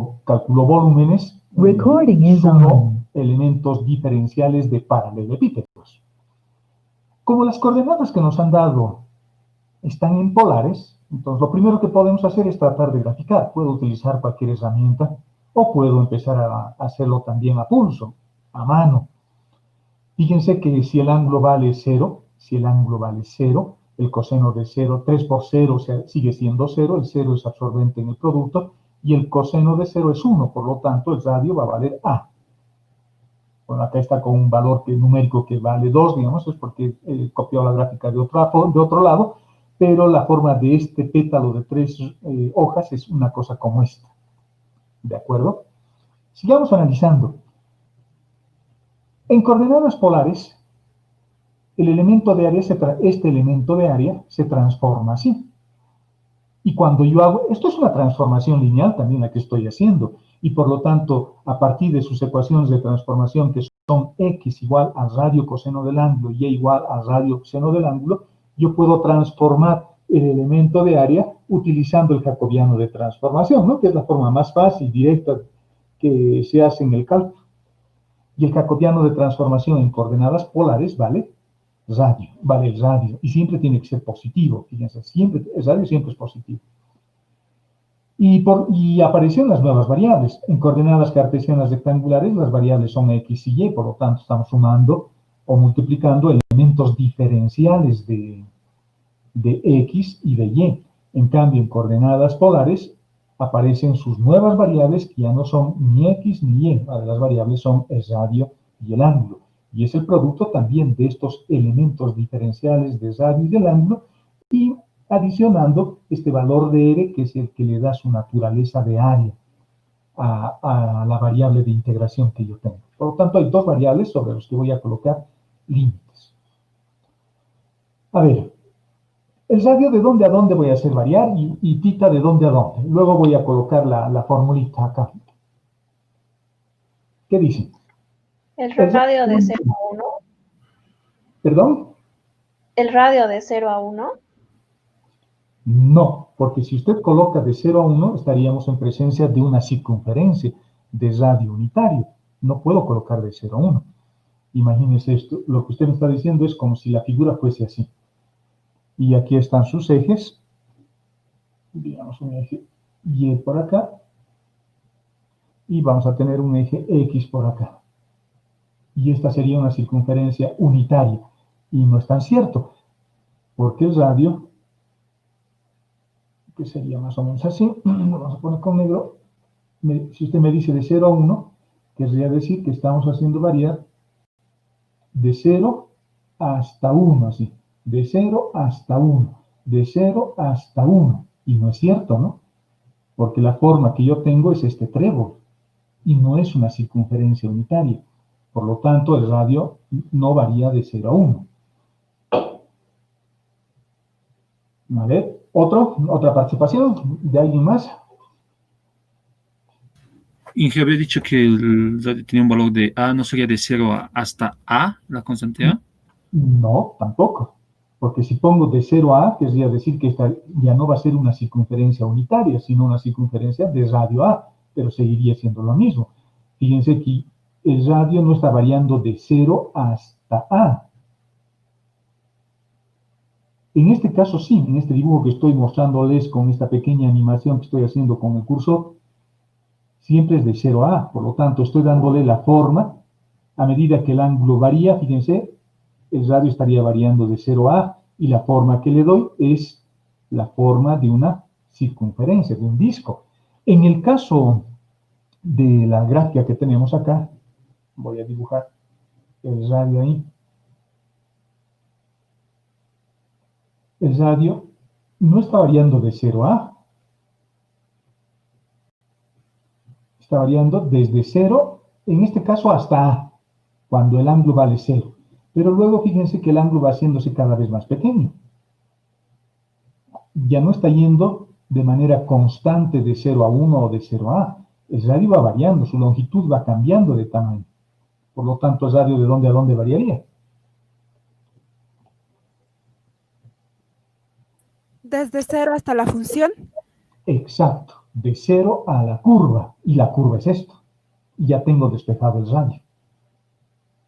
cuando calculo volúmenes, Recording is sumo on. elementos diferenciales de paralelepípedos. Como las coordenadas que nos han dado están en polares, entonces lo primero que podemos hacer es tratar de graficar. Puedo utilizar cualquier herramienta o puedo empezar a hacerlo también a pulso, a mano. Fíjense que si el ángulo vale 0, el coseno de 0, 3 por 0 sigue siendo 0, el 0 es absorbente en el producto, y el coseno de 0 es 1, por lo tanto el radio va a valer A. Bueno, acá está con un valor numérico que vale 2, digamos, es porque he copiado la gráfica de otro lado, pero la forma de este pétalo de 3 hojas es una cosa como esta. ¿De acuerdo? Sigamos analizando. En coordenadas polares, el elemento de área este elemento de área se transforma así. Y cuando yo hago, esto es una transformación lineal también la que estoy haciendo, y por lo tanto, a partir de sus ecuaciones de transformación, que son x igual a radio coseno del ángulo y y igual a radio seno del ángulo, yo puedo transformar el elemento de área utilizando el jacobiano de transformación, ¿no? Que es la forma más fácil, directa, que se hace en el cálculo. Y el jacobiano de transformación en coordenadas polares vale el radio, y siempre tiene que ser positivo, fíjense, el radio siempre es positivo. Y aparecieron las nuevas variables. En coordenadas cartesianas rectangulares, las variables son x y y, por lo tanto estamos sumando o multiplicando elementos diferenciales de x y de y. En cambio, en coordenadas polares aparecen sus nuevas variables que ya no son ni x ni y. Las variables son el radio y el ángulo. Y es el producto también de estos elementos diferenciales de radio y del ángulo, y adicionando este valor de R, que es el que le da su naturaleza de área a la variable de integración que yo tengo. Por lo tanto, hay dos variables sobre las que voy a colocar límites. A ver, el radio de dónde a dónde voy a hacer variar y tita de dónde a dónde. Luego voy a colocar la formulita acá. ¿Qué dice? El radio de 0 a 1. ¿Perdón? ¿El radio de 0 a 1? No, porque si usted coloca de 0 a 1, estaríamos en presencia de una circunferencia de radio unitario. No puedo colocar de 0 a 1. Imagínese esto, lo que usted me está diciendo es como si la figura fuese así. Y aquí están sus ejes, digamos un eje Y por acá, y vamos a tener un eje X por acá. Y esta sería una circunferencia unitaria. Y no es tan cierto, porque el radio, que sería más o menos así, lo vamos a poner con negro, si usted me dice de 0 a 1, querría decir que estamos haciendo variar de 0 hasta 1, así, de 0 hasta 1, de 0 hasta 1, y no es cierto, ¿no? Porque la forma que yo tengo es este trébol, y no es una circunferencia unitaria. Por lo tanto, el radio no varía de 0 a 1. A ver, otra participación de alguien más. Inge había dicho que el radio tenía un valor de A, ¿no sería de 0 hasta A, la constante A? No, tampoco. Porque si pongo de 0 a A, querría decir que esta ya no va a ser una circunferencia unitaria, sino una circunferencia de radio A, pero seguiría siendo lo mismo. Fíjense que el radio no está variando de 0 hasta A. En este caso sí, en este dibujo que estoy mostrándoles con esta pequeña animación que estoy haciendo con el cursor, siempre es de 0 a A. Por lo tanto, estoy dándole la forma. A medida que el ángulo varía, fíjense, el radio estaría variando de 0 a A, y la forma que le doy es la forma de una circunferencia, de un disco. En el caso de la gráfica que tenemos acá, voy a dibujar el radio ahí. El radio no está variando de 0 a A. Está variando desde 0, en este caso hasta A, cuando el ángulo vale 0. Pero luego fíjense que el ángulo va haciéndose cada vez más pequeño. Ya no está yendo de manera constante de 0 a 1 o de 0 a A. El radio va variando, su longitud va cambiando de tamaño. Por lo tanto, el radio de dónde a dónde variaría. ¿Desde 0 hasta la función? Exacto, de 0 a la curva. y la curva es esto. Y ya tengo despejado el radio.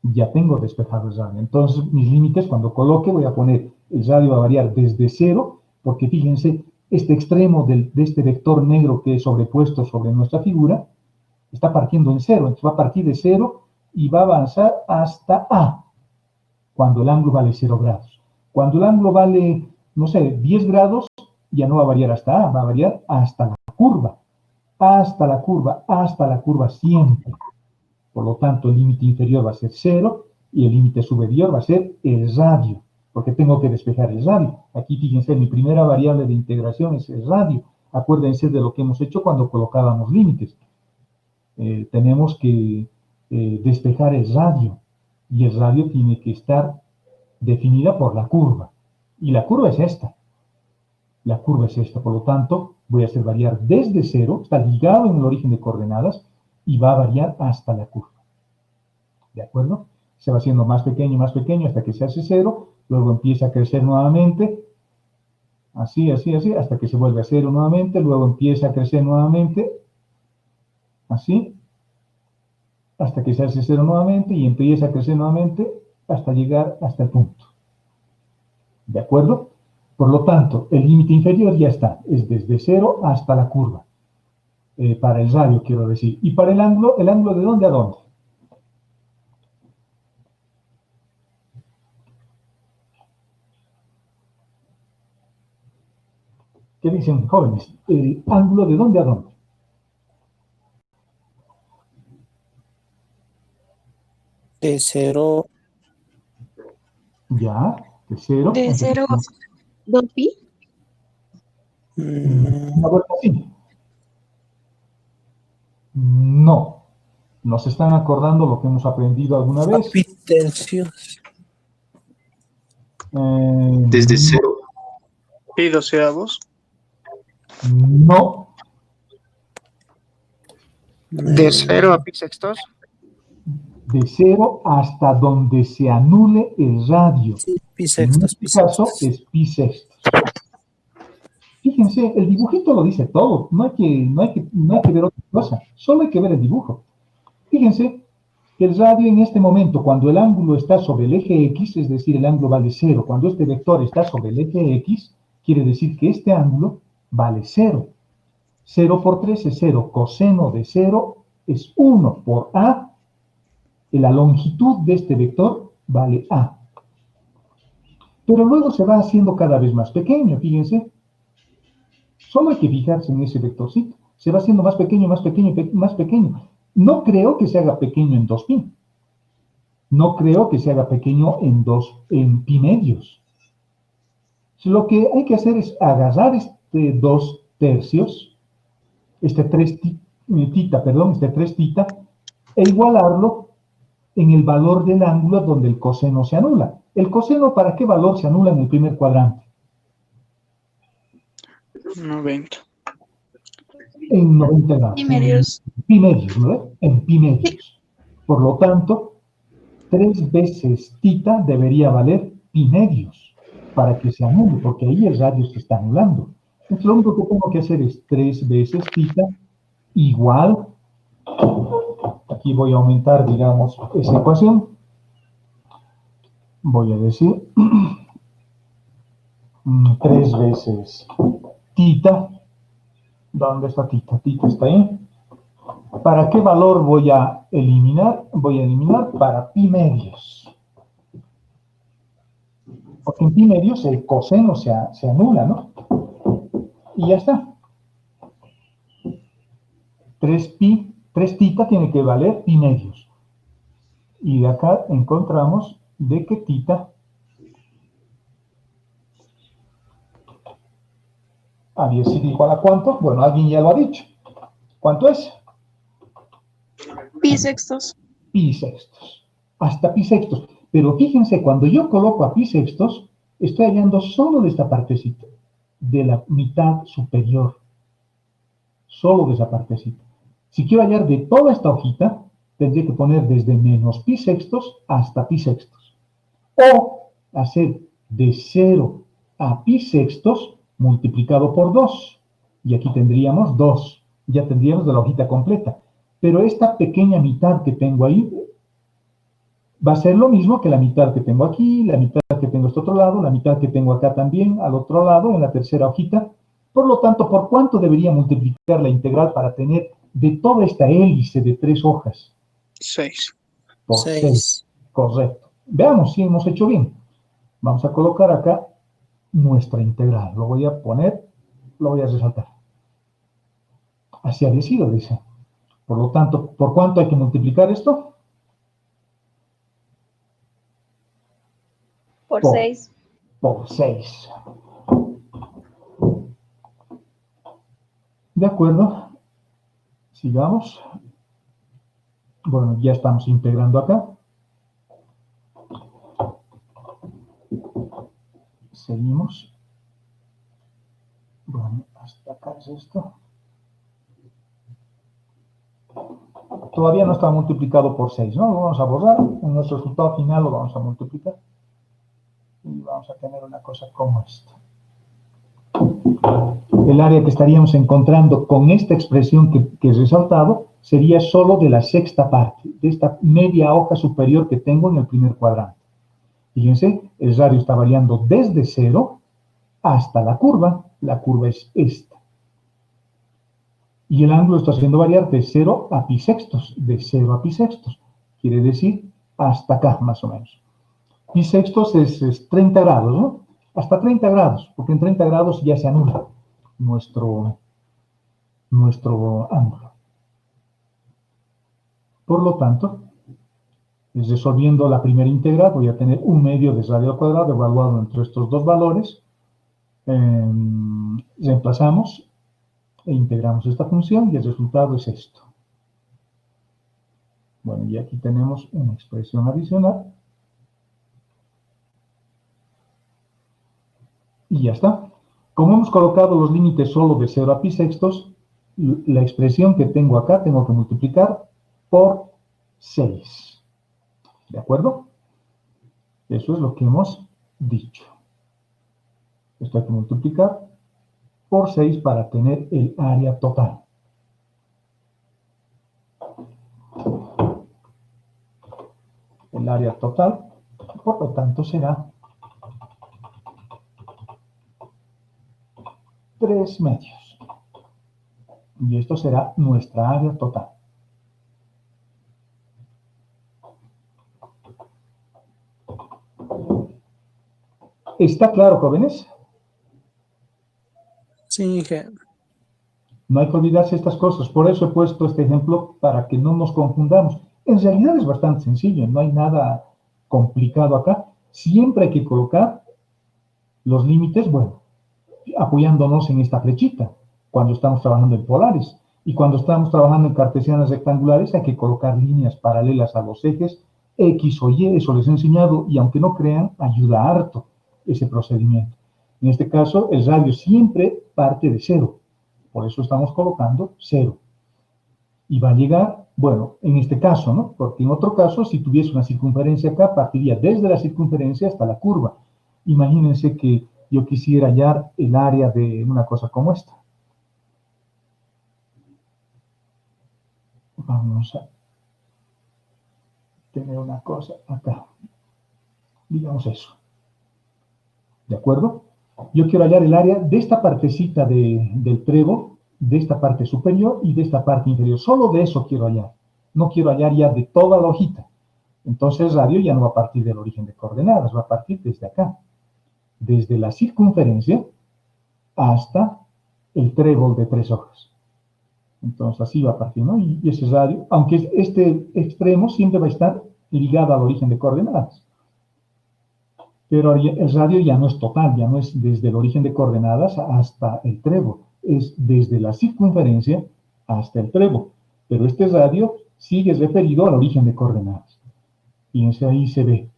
Ya tengo despejado el radio. Entonces, mis límites, cuando coloque, voy a poner, el radio va a variar desde 0, porque fíjense, este extremo de este vector negro que es sobrepuesto sobre nuestra figura, está partiendo en 0. Entonces va a partir de 0 y va a avanzar hasta A, cuando el ángulo vale 0 grados. Cuando el ángulo vale, no sé, 10 grados, ya no va a variar hasta A, va a variar hasta la curva. Hasta la curva siempre. Por lo tanto, el límite inferior va a ser 0 y el límite superior va a ser el radio, porque tengo que despejar el radio. Aquí, fíjense, mi primera variable de integración es el radio. Acuérdense de lo que hemos hecho cuando colocábamos límites. Tenemos que despejar el radio, y el radio tiene que estar definida por la curva. Y la curva es esta. La curva es esta, por lo tanto, voy a hacer variar desde 0, está ligado en el origen de coordenadas, y va a variar hasta la curva. ¿De acuerdo? Se va haciendo más pequeño hasta que se hace 0, luego empieza a crecer nuevamente, así, hasta que se vuelve a 0 nuevamente, luego empieza a crecer nuevamente, así, hasta que se hace 0 nuevamente, y empieza a crecer nuevamente hasta llegar hasta el punto. ¿De acuerdo? Por lo tanto, el límite inferior ya está, es desde 0 hasta la curva. Para el radio, quiero decir. Y para el ángulo ¿de dónde a dónde? ¿Qué dicen, jóvenes? ¿El ángulo de dónde a dónde? De 0. Ya, de 0. De 0 a 2pi. Una vuelta así. No. ¿Nos están acordando lo que hemos aprendido alguna vez? Pi tercios. Desde 0. Pi doceavos. No. De 0 a pi sextos. De 0 hasta donde se anule el radio. Sí, pi En sextos, este caso es pi sextos. Fíjense, el dibujito lo dice todo. No hay que ver otra cosa. Solo hay que ver el dibujo. Fíjense que el radio en este momento, cuando el ángulo está sobre el eje X, es decir, el ángulo vale 0, cuando este vector está sobre el eje X, quiere decir que este ángulo vale 0. 0 por 3 es 0. Coseno de 0 es 1 por A. La longitud de este vector vale A. Pero luego se va haciendo cada vez más pequeño, fíjense. Solo hay que fijarse en ese vectorcito. Se va haciendo más pequeño, más pequeño. No creo que se haga pequeño en 2pi. No creo que se haga pequeño en pi medios. Lo que hay que hacer es agarrar este 2 tercios, este 3 tita, e igualarlo en el valor del ángulo donde el coseno se anula. ¿El coseno para qué valor se anula en el primer cuadrante? 90. En 90 grados. Pi medios. Pi medios, ¿no? En pi medios. Por lo tanto, 3 veces tita debería valer pi medios para que se anule, porque ahí el radio se está anulando. Entonces, lo único que tengo que hacer es 3 veces tita igual. Aquí voy a aumentar, digamos, esa ecuación. Voy a decir 3 veces tita. ¿Dónde está tita? Tita está ahí. ¿Para qué valor voy a eliminar? Voy a eliminar para pi medios. Porque en pi medios el coseno se anula, ¿no? Y ya está. 3 tita tiene que valer pi medios. Y de acá encontramos de que tita había sido igual a ¿cuánto? Bueno, alguien ya lo ha dicho. ¿Cuánto es? Pi sextos. Pi sextos. Hasta pi sextos. Pero fíjense, cuando yo coloco a pi sextos, estoy hallando solo de esta partecita, de la mitad superior. Solo de esa partecita. Si quiero hallar de toda esta hojita, tendré que poner desde menos pi sextos hasta pi sextos. O hacer de 0 a pi sextos multiplicado por 2. Y aquí tendríamos 2. ya tendríamos de la hojita completa. Pero esta pequeña mitad que tengo ahí va a ser lo mismo que la mitad que tengo aquí, la mitad que tengo a este otro lado, la mitad que tengo acá también, al otro lado, en la tercera hojita. Por lo tanto, ¿por cuánto debería multiplicar la integral para tener de toda esta hélice de 3 hojas? 6. Por 6. 6. Correcto. Veamos si hemos hecho bien. Vamos a colocar acá nuestra integral. Lo voy a poner, lo voy a resaltar. Así había sido, dice. Por lo tanto, ¿por cuánto hay que multiplicar esto? Por Por 6. Por 6. De acuerdo. Sigamos. Bueno, ya estamos integrando acá. Seguimos. Bueno, hasta acá es esto. Todavía no está multiplicado por 6, ¿no? Lo vamos a borrar. En nuestro resultado final lo vamos a multiplicar. Y vamos a tener una cosa como esta. El área que estaríamos encontrando con esta expresión que he resaltado sería solo de la sexta parte, de esta media hoja superior que tengo en el primer cuadrante. Fíjense, el radio está variando desde 0 hasta la curva es esta. Y el ángulo está haciendo variar de 0 a pi sextos, quiere decir hasta acá más o menos. Pi sextos es 30 grados, ¿no? Hasta 30 grados, porque en 30 grados ya se anula nuestro ángulo. Por lo tanto, resolviendo la primera integral, voy a tener 1/2 de radio al cuadrado evaluado entre estos dos valores. Reemplazamos e integramos esta función y el resultado es esto. Bueno, y aquí tenemos una expresión adicional. Y ya está. Como hemos colocado los límites solo de 0 a pi sextos, la expresión que tengo acá tengo que multiplicar por 6. ¿De acuerdo? Eso es lo que hemos dicho. Esto hay que multiplicar por 6 para tener el área total. El área total, por lo tanto, será 3/2. Y esto será nuestra área total. ¿Está claro, jóvenes? Sí, que No hay que olvidarse estas cosas. Por eso he puesto este ejemplo para que no nos confundamos. En realidad es bastante sencillo. No hay nada complicado acá. Siempre hay que colocar los límites, bueno, apoyándonos en esta flechita, cuando estamos trabajando en polares. Y cuando estamos trabajando en cartesianas rectangulares, hay que colocar líneas paralelas a los ejes X o Y. Eso les he enseñado, y aunque no crean, ayuda harto ese procedimiento. En este caso, el radio siempre parte de 0. Por eso estamos colocando 0. Y va a llegar, bueno, en este caso, ¿no? Porque en otro caso, si tuviese una circunferencia acá, partiría desde la circunferencia hasta la curva. Imagínense que yo quisiera hallar el área de una cosa como esta. Vamos a tener una cosa acá. Digamos eso. ¿De acuerdo? Yo quiero hallar el área de esta partecita del trébol, de esta parte superior y de esta parte inferior. Solo de eso quiero hallar. No quiero hallar ya de toda la hojita. Entonces el radio ya no va a partir del origen de coordenadas, va a partir desde acá. Desde la circunferencia hasta el trébol de 3 hojas. Entonces así va a partir, ¿no? Y ese radio, aunque este extremo siempre va a estar ligado al origen de coordenadas. Pero el radio ya no es total, ya no es desde el origen de coordenadas hasta el trébol, es desde la circunferencia hasta el trébol. Pero este radio sigue referido al origen de coordenadas. Fíjense, ahí se ve.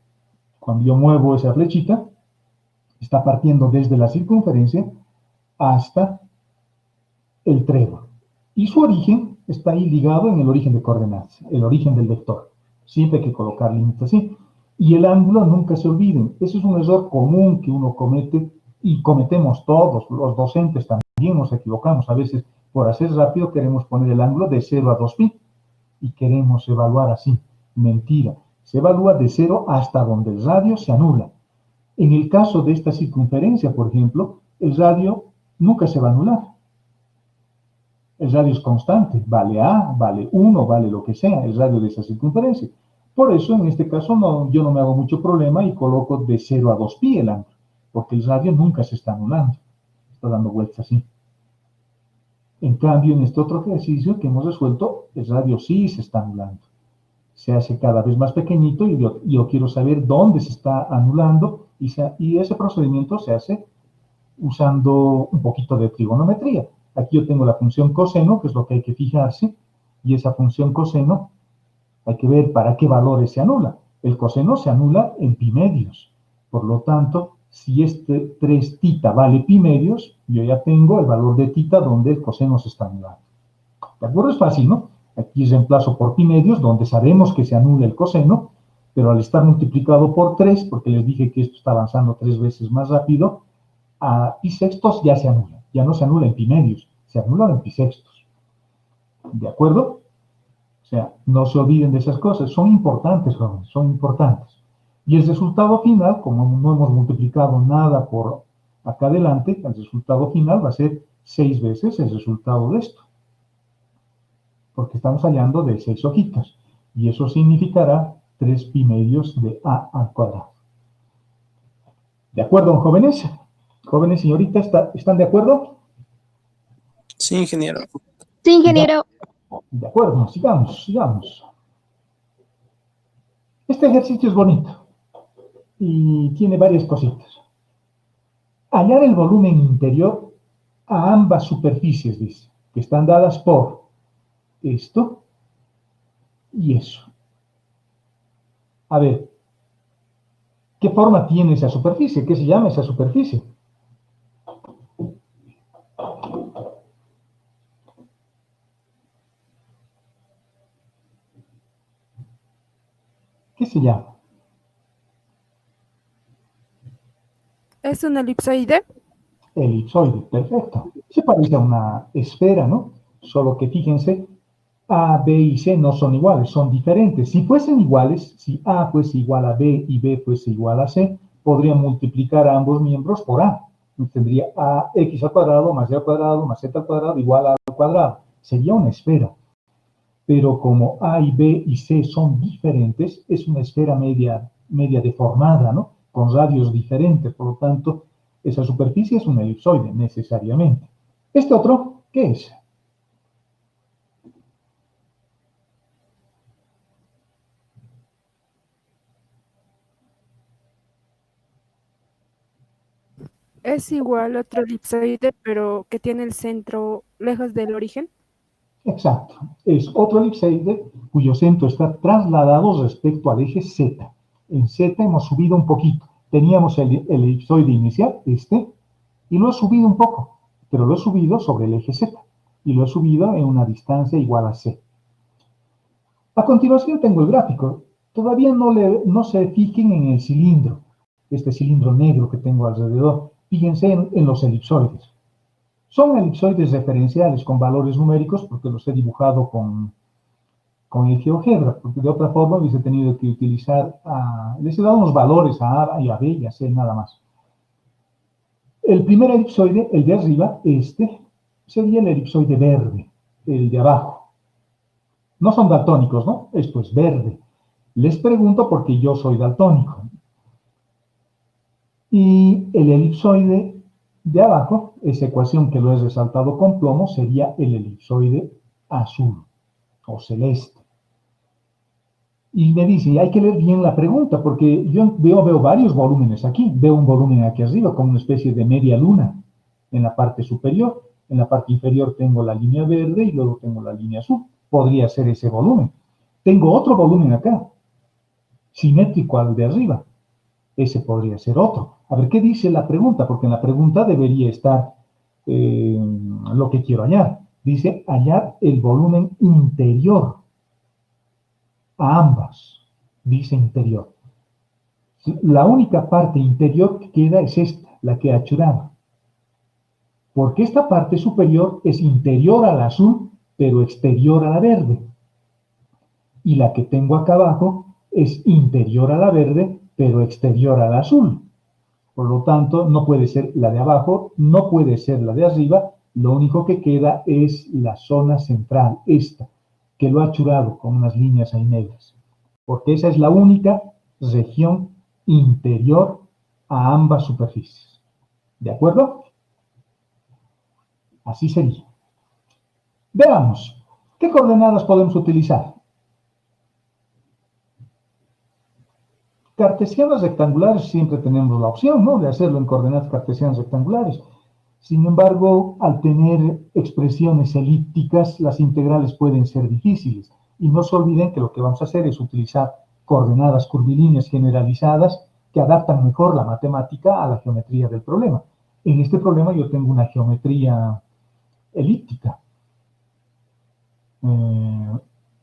Cuando yo muevo esa flechita, está partiendo desde la circunferencia hasta el trébol. Y su origen está ahí ligado en el origen de coordenadas, el origen del vector. Siempre hay que colocar límites así. Y el ángulo, nunca se olviden. Eso es un error común que uno comete y cometemos todos. Los docentes también nos equivocamos a veces Por hacer rápido queremos poner el ángulo de 0 a 2pi y queremos evaluar así. Mentira. Se evalúa de 0 hasta donde el radio se anula. En el caso de esta circunferencia, por ejemplo, el radio nunca se va a anular. El radio es constante, vale A, vale 1, vale lo que sea, el radio de esa circunferencia. Por eso, en este caso, yo no me hago mucho problema y coloco de 0 a 2pi el ángulo, porque el radio nunca se está anulando, está dando vueltas así. En cambio, en este otro ejercicio que hemos resuelto, el radio sí se está anulando. Se hace cada vez más pequeñito y yo quiero saber dónde se está anulando y ese procedimiento se hace usando un poquito de trigonometría. Aquí yo tengo la función coseno, que es lo que hay que fijarse, y esa función coseno hay que ver para qué valores se anula. El coseno se anula en pi medios. Por lo tanto, si este 3 tita vale pi medios, yo ya tengo el valor de tita donde el coseno se está anulando. ¿De acuerdo? Es fácil, ¿no? Aquí reemplazo por pi medios, donde sabemos que se anula el coseno, pero al estar multiplicado por 3, porque les dije que esto está avanzando 3 veces más rápido, a pi sextos ya se anula. Ya no se anula en pi medios, se anula en pi sextos. ¿De acuerdo? O sea, no se olviden de esas cosas. Son importantes, jóvenes, son importantes. Y el resultado final, como no hemos multiplicado nada por acá adelante, el resultado final va a ser 6 veces el resultado de esto. Porque estamos hallando de 6 hojitas. Y eso significará 3 pi medios de a al cuadrado. ¿De acuerdo, jóvenes? Jóvenes, señoritas, ¿están de acuerdo? Sí, ingeniero. Sí, ingeniero. De acuerdo, sigamos. Este ejercicio es bonito y tiene varias cositas. Hallar el volumen interior a ambas superficies, dice, que están dadas por esto y eso. A ver, ¿qué forma tiene esa superficie? ¿Qué se llama esa superficie? ¿Qué se llama? ¿Es un elipsoide? Elipsoide, perfecto. Se parece a una esfera, ¿no? Solo que fíjense, A, B y C no son iguales, son diferentes. Si fuesen iguales, si A fuese igual a B y B fuese igual a C, podría multiplicar a ambos miembros por A. Tendría ax al cuadrado más y al cuadrado más z al cuadrado igual a al cuadrado. Sería una esfera. Pero como A y B y C son diferentes, es una esfera media deformada, ¿no? Con radios diferentes. Por lo tanto, esa superficie es un elipsoide, necesariamente. Este otro, ¿qué es? ¿Es igual a otro elipsoide, pero que tiene el centro lejos del origen? Exacto. Es otro elipsoide cuyo centro está trasladado respecto al eje Z. En Z hemos subido un poquito. Teníamos el elipsoide inicial, y lo he subido un poco, pero lo he subido sobre el eje Z, y lo he subido en una distancia igual a C. A continuación tengo el gráfico. Todavía no se fijen en el cilindro, este cilindro negro que tengo alrededor. Fíjense en los elipsoides. Son elipsoides referenciales con valores numéricos porque los he dibujado con el GeoGebra, porque de otra forma hubiese tenido que utilizar, les he dado unos valores a A y a B y a C nada más. El primer elipsoide, el de arriba, sería el elipsoide verde, el de abajo. No son daltónicos, ¿no? Esto es verde. Les pregunto porque yo soy daltónico. Y el elipsoide de abajo, esa ecuación que lo he resaltado con plomo, sería el elipsoide azul o celeste. Y me dice, hay que leer bien la pregunta, porque yo veo varios volúmenes aquí. Veo un volumen aquí arriba, como una especie de media luna en la parte superior. En la parte inferior tengo la línea verde y luego tengo la línea azul. Podría ser ese volumen. Tengo otro volumen acá, simétrico al de arriba. Ese podría ser otro. A ver, ¿qué dice la pregunta? Porque en la pregunta debería estar lo que quiero hallar. Dice, hallar el volumen interior a ambas. Dice interior. La única parte interior que queda es esta, la que he achurado. Porque esta parte superior es interior al azul, pero exterior a la verde. Y la que tengo acá abajo es interior a la verde, pero exterior al azul. Por lo tanto, no puede ser la de abajo, no puede ser la de arriba, lo único que queda es la zona central, esta, que lo ha churado con unas líneas ahí negras. Porque esa es la única región interior a ambas superficies. ¿De acuerdo? Así sería. Veamos, ¿qué coordenadas podemos utilizar? Cartesianas rectangulares siempre tenemos la opción, ¿no?, de hacerlo en coordenadas cartesianas rectangulares. Sin embargo, al tener expresiones elípticas, las integrales pueden ser difíciles. Y no se olviden que lo que vamos a hacer es utilizar coordenadas curvilíneas generalizadas que adaptan mejor la matemática a la geometría del problema. En este problema yo tengo una geometría elíptica.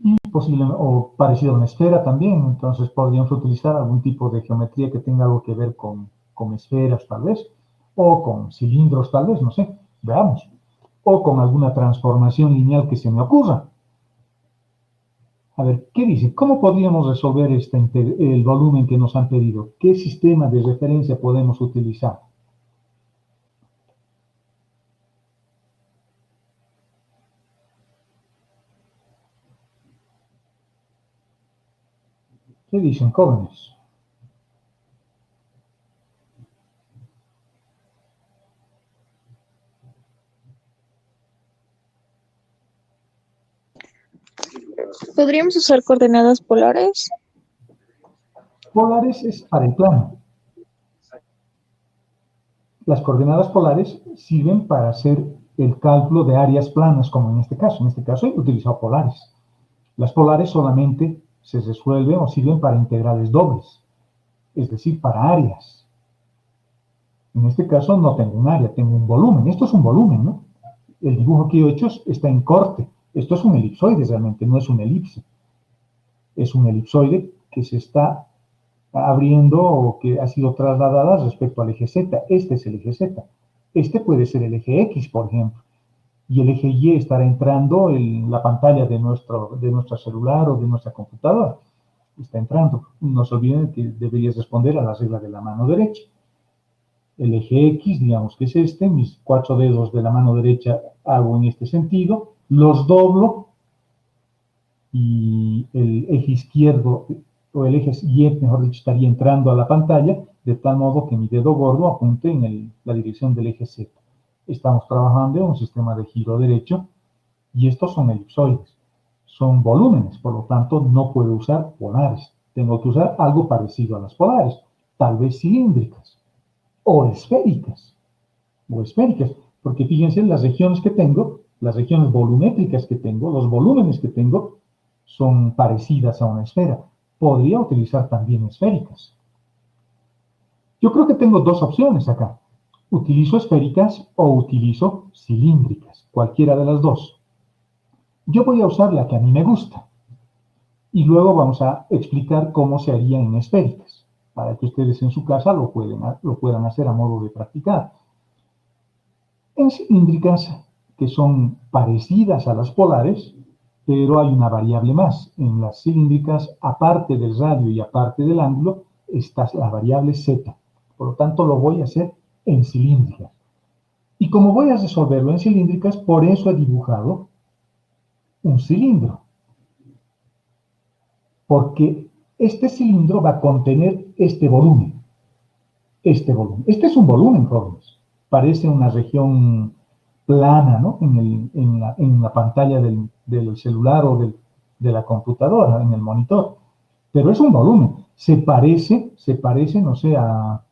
Y posiblemente, o parecido a una esfera también, entonces podríamos utilizar algún tipo de geometría que tenga algo que ver con esferas tal vez, o con cilindros tal vez, no sé, veamos, o con alguna transformación lineal que se me ocurra. A ver, ¿qué dice? ¿Cómo podríamos resolver el volumen que nos han pedido? ¿Qué sistema de referencia podemos utilizar? ¿Qué dicen, jóvenes? ¿Podríamos usar coordenadas polares? Polares es para el plano. Las coordenadas polares sirven para hacer el cálculo de áreas planas, como en este caso. En este caso he utilizado polares. Las polares solamente se resuelven o sirven para integrales dobles, es decir, para áreas. En este caso no tengo un área, tengo un volumen. Esto es un volumen, ¿no? El dibujo que yo he hecho está en corte. Esto es un elipsoide realmente, no es una elipse. Es un elipsoide que se está abriendo o que ha sido trasladada respecto al eje Z. Este es el eje Z. Este puede ser el eje X, por ejemplo. Y el eje Y estará entrando en la pantalla de nuestro celular o de nuestra computadora. Está entrando. No se olviden que deberías responder a la regla de la mano derecha. El eje X, digamos que es este, mis 4 dedos de la mano derecha hago en este sentido, los doblo y el eje izquierdo, o el eje Y, mejor dicho, estaría entrando a la pantalla, de tal modo que mi dedo gordo apunte en la dirección del eje Z. Estamos trabajando en un sistema de giro derecho y estos son elipsoides, son volúmenes, por lo tanto no puedo usar polares. Tengo que usar algo parecido a las polares, tal vez cilíndricas o esféricas, porque fíjense las regiones que tengo, las regiones volumétricas que tengo, los volúmenes que tengo, son parecidas a una esfera. Podría utilizar también esféricas. Yo creo que tengo dos opciones acá. Utilizo esféricas o utilizo cilíndricas, cualquiera de las dos. Yo voy a usar la que a mí me gusta. Y luego vamos a explicar cómo se haría en esféricas, para que ustedes en su casa lo puedan hacer a modo de practicar. En cilíndricas, que son parecidas a las polares, pero hay una variable más. En las cilíndricas, aparte del radio y aparte del ángulo, está la variable z. Por lo tanto, lo voy a hacer en cilíndricas. Y como voy a resolverlo en cilíndricas, por eso he dibujado un cilindro. Porque este cilindro va a contener este volumen. Este es un volumen, jóvenes. Parece una región plana, ¿no?, en la pantalla del celular o de la computadora, en el monitor. Pero es un volumen. Se parece, no sé, a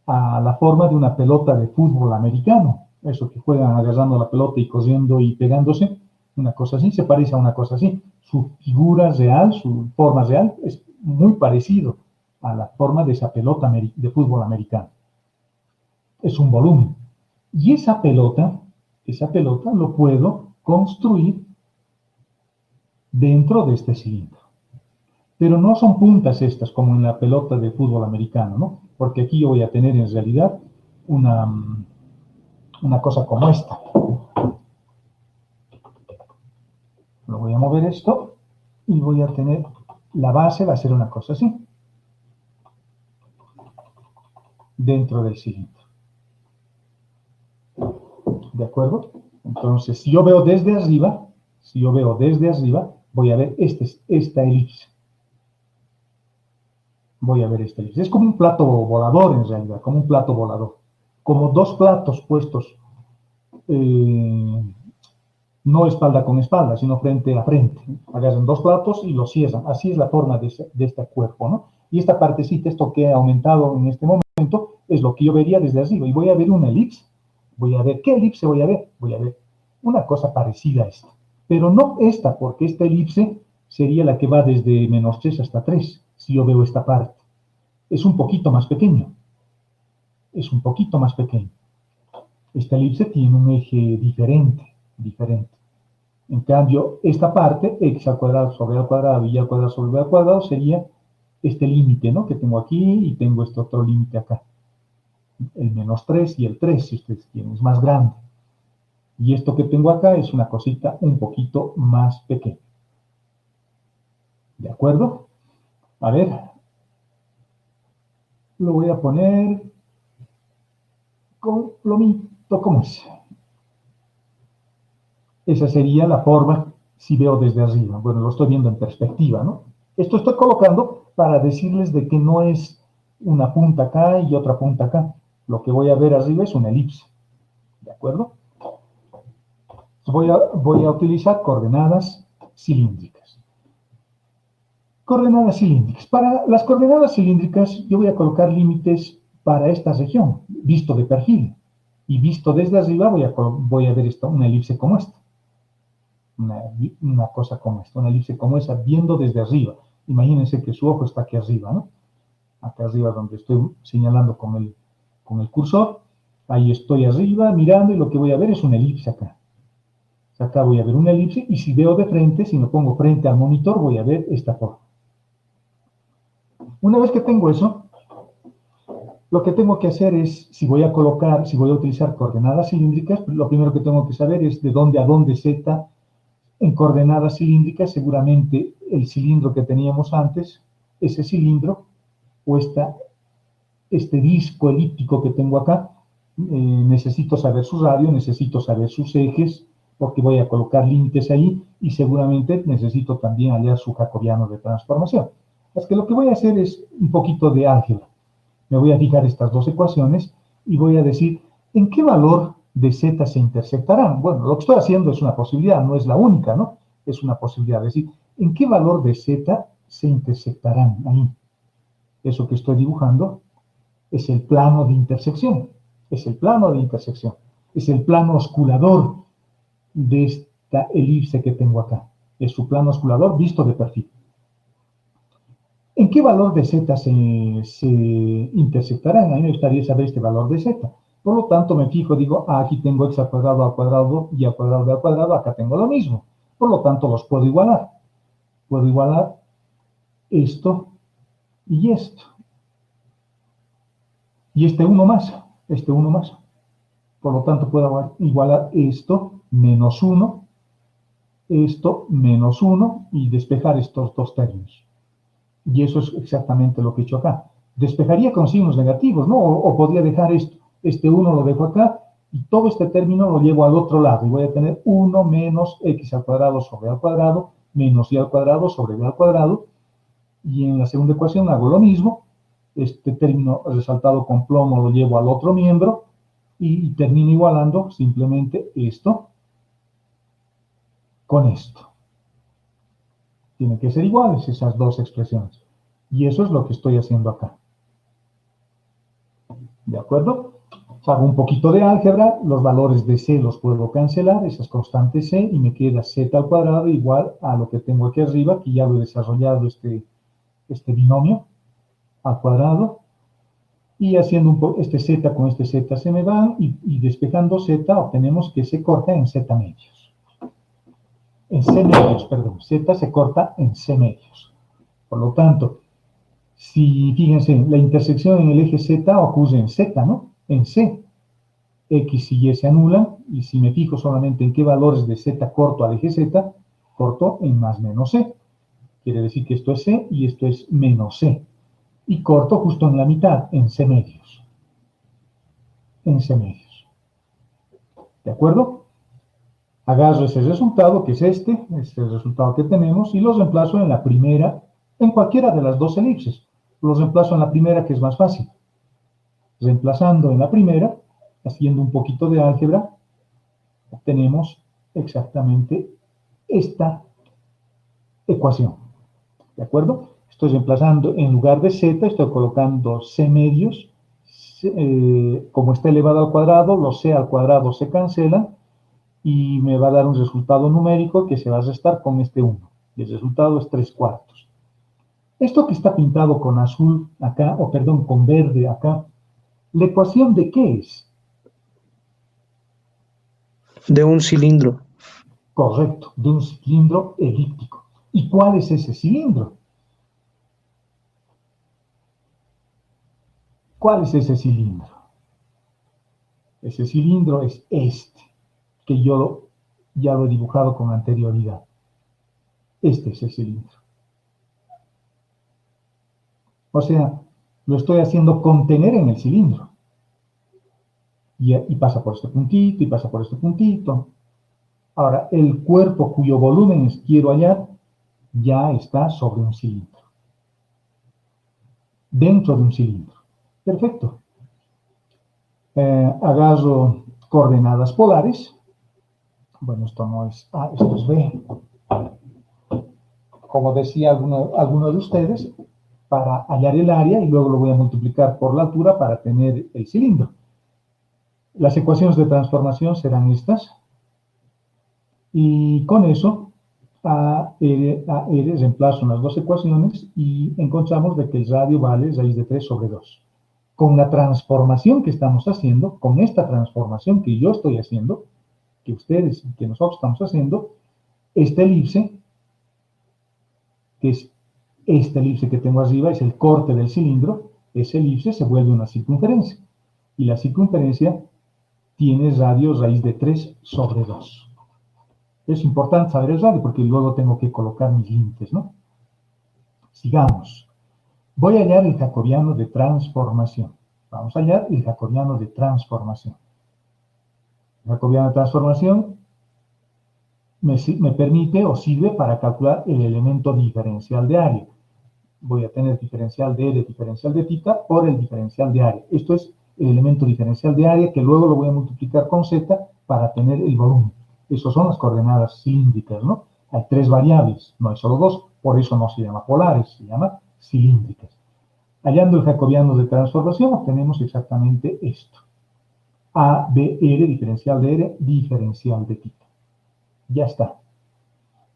la forma de una pelota de fútbol americano. Eso que juegan agarrando la pelota y corriendo y pegándose. Una cosa así, se parece a una cosa así. Su figura real, su forma real, es muy parecido a la forma de esa pelota de fútbol americano. Es un volumen. Y esa pelota lo puedo construir dentro de este cilindro. Pero no son puntas estas como en la pelota de fútbol americano, ¿no? Porque aquí yo voy a tener en realidad una una cosa como esta. Lo voy a mover esto y voy a tener, la base va a ser una cosa así, dentro del cilindro. ¿De acuerdo? Entonces, si yo veo desde arriba, voy a ver esta elipse. Voy a ver esta elipse. Es como un plato volador, en realidad, como un plato volador. Como dos platos puestos, no espalda con espalda, sino frente a frente. Agarran dos platos y los cierran. Así es la forma de este cuerpo, ¿no? Y esta partecita, esto que he aumentado en este momento, es lo que yo vería desde arriba. Y voy a ver una elipse. Voy a ver, ¿qué elipse voy a ver? Voy a ver una cosa parecida a esta. Pero no esta, porque esta elipse sería la que va desde -3 hasta 3, si yo veo esta parte. Es un poquito más pequeño. Es un poquito más pequeño. Esta elipse tiene un eje diferente. En cambio, esta parte, x al cuadrado sobre a al cuadrado y a al cuadrado sobre b al cuadrado, sería este límite, ¿no? Que tengo aquí y tengo este otro límite acá. El -3 y el 3, si ustedes quieren, es más grande. Y esto que tengo acá es una cosita un poquito más pequeña. ¿De acuerdo? A ver. Lo voy a poner con lo mismo como es. Esa sería la forma si veo desde arriba. Bueno, lo estoy viendo en perspectiva, ¿no? Esto estoy colocando para decirles de que no es una punta acá y otra punta acá. Lo que voy a ver arriba es una elipse. ¿De acuerdo? Voy a utilizar coordenadas cilíndricas. Coordenadas cilíndricas. Para las coordenadas cilíndricas yo voy a colocar límites para esta región, visto de perfil. Y visto desde arriba voy a ver una elipse como esta. Una cosa como esta, una elipse como esa, viendo desde arriba. Imagínense que su ojo está aquí arriba, ¿no? Acá arriba donde estoy señalando con el cursor. Ahí estoy arriba mirando y lo que voy a ver es una elipse acá. Acá voy a ver una elipse y si veo de frente, si me pongo frente al monitor, voy a ver esta forma. Una vez que tengo eso, lo que tengo que hacer es, si voy a utilizar coordenadas cilíndricas, lo primero que tengo que saber es de dónde a dónde z en coordenadas cilíndricas. Seguramente el cilindro que teníamos antes, ese cilindro, o este disco elíptico que tengo acá, necesito saber su radio, necesito saber sus ejes, porque voy a colocar límites ahí, y seguramente necesito también hallar su jacobiano de transformación. Es que lo que voy a hacer es un poquito de álgebra. Me voy a fijar estas dos ecuaciones y voy a decir en qué valor de z se intersectarán. Bueno, lo que estoy haciendo es una posibilidad, no es la única, ¿no? Es una posibilidad, es decir, en qué valor de z se intersectarán ahí. Eso que estoy dibujando es el plano de intersección. Es el plano de intersección. Es el plano osculador de esta elipse que tengo acá. Es su plano osculador visto de perfil. ¿En qué valor de z se intersectarán? A mí me gustaría saber este valor de z. Por lo tanto, me fijo, digo, aquí tengo x al cuadrado y al cuadrado b al cuadrado, acá tengo lo mismo. Por lo tanto, los puedo igualar. Puedo igualar esto y esto. Y este uno más. Por lo tanto, puedo igualar esto menos 1, esto menos 1 y despejar estos dos términos. Y eso es exactamente lo que he hecho acá. Despejaría con signos negativos, ¿no? O podría dejar esto. Este 1 lo dejo acá y todo este término lo llevo al otro lado. Y voy a tener 1 menos x al cuadrado sobre a al cuadrado menos y al cuadrado sobre b al cuadrado. Y en la segunda ecuación hago lo mismo. Este término resaltado con plomo lo llevo al otro miembro y termino igualando simplemente esto con esto. Tienen que ser iguales esas dos expresiones. Y eso es lo que estoy haciendo acá. ¿De acuerdo? Hago un poquito de álgebra, los valores de c los puedo cancelar, esas constantes c, y me queda z al cuadrado igual a lo que tengo aquí arriba, que ya lo he desarrollado este binomio al cuadrado. Y haciendo este z con este z se me van, y despejando z obtenemos que se corta en z medios. En c medios, perdón. Z se corta en c medios. Por lo tanto, si fíjense, la intersección en el eje z ocurre en z, ¿no? En c. X y Y se anulan, y si me fijo solamente en qué valores de Z corto al eje Z, corto en más menos C. Quiere decir que esto es C y esto es menos C. Y corto justo en la mitad, en C medios. En C medios. ¿De acuerdo? Agarro ese resultado, que es este es el resultado que tenemos, y los reemplazo en la primera, en cualquiera de las dos elipses. Los reemplazo en la primera, que es más fácil. Reemplazando en la primera, haciendo un poquito de álgebra, obtenemos exactamente esta ecuación. ¿De acuerdo? Estoy reemplazando en lugar de Z, estoy colocando C medios. Como está elevado al cuadrado, los C al cuadrado se cancelan y me va a dar un resultado numérico que se va a restar con este 1. Y el resultado es 3/4. Esto que está pintado con azul acá, o perdón, con verde acá, ¿la ecuación de qué es? De un cilindro. Correcto, de un cilindro elíptico. ¿Y cuál es ese cilindro? ¿Cuál es ese cilindro? Ese cilindro es este, que yo ya lo he dibujado con anterioridad. Este es el cilindro. O sea, lo estoy haciendo contener en el cilindro. Y pasa por este puntito, y pasa por este puntito. Ahora, el cuerpo cuyo volumen quiero hallar, ya está sobre un cilindro. Dentro de un cilindro. Perfecto. Agarro coordenadas polares. Bueno, esto no es A, esto es B. Como decía alguno de ustedes, para hallar el área, y luego lo voy a multiplicar por la altura para tener el cilindro. Las ecuaciones de transformación serán estas. Y con eso, a R reemplazo las dos ecuaciones y encontramos de que el radio vale raíz de 3 sobre 2. Con la transformación que estamos haciendo, con esta transformación que yo estoy haciendo, que ustedes y que nosotros estamos haciendo, esta elipse, que es esta elipse que tengo arriba, es el corte del cilindro, esa elipse se vuelve una circunferencia. Y la circunferencia tiene radio raíz de 3 sobre 2. Es importante saber el radio porque luego tengo que colocar mis límites, ¿no? Sigamos. Voy a hallar el jacobiano de transformación. Vamos a hallar el jacobiano de transformación. El jacobiano de transformación me permite o sirve para calcular el elemento diferencial de área. Voy a tener diferencial de R, diferencial de θ por el diferencial de área. Esto es el elemento diferencial de área que luego lo voy a multiplicar con Z para tener el volumen. Esas son las coordenadas cilíndricas, ¿no? Hay 3 variables, no hay solo 2, por eso no se llama polares, se llama cilíndricas. Hallando el jacobiano de transformación, obtenemos exactamente esto. A, B, R, diferencial de R, diferencial de θ. Ya está.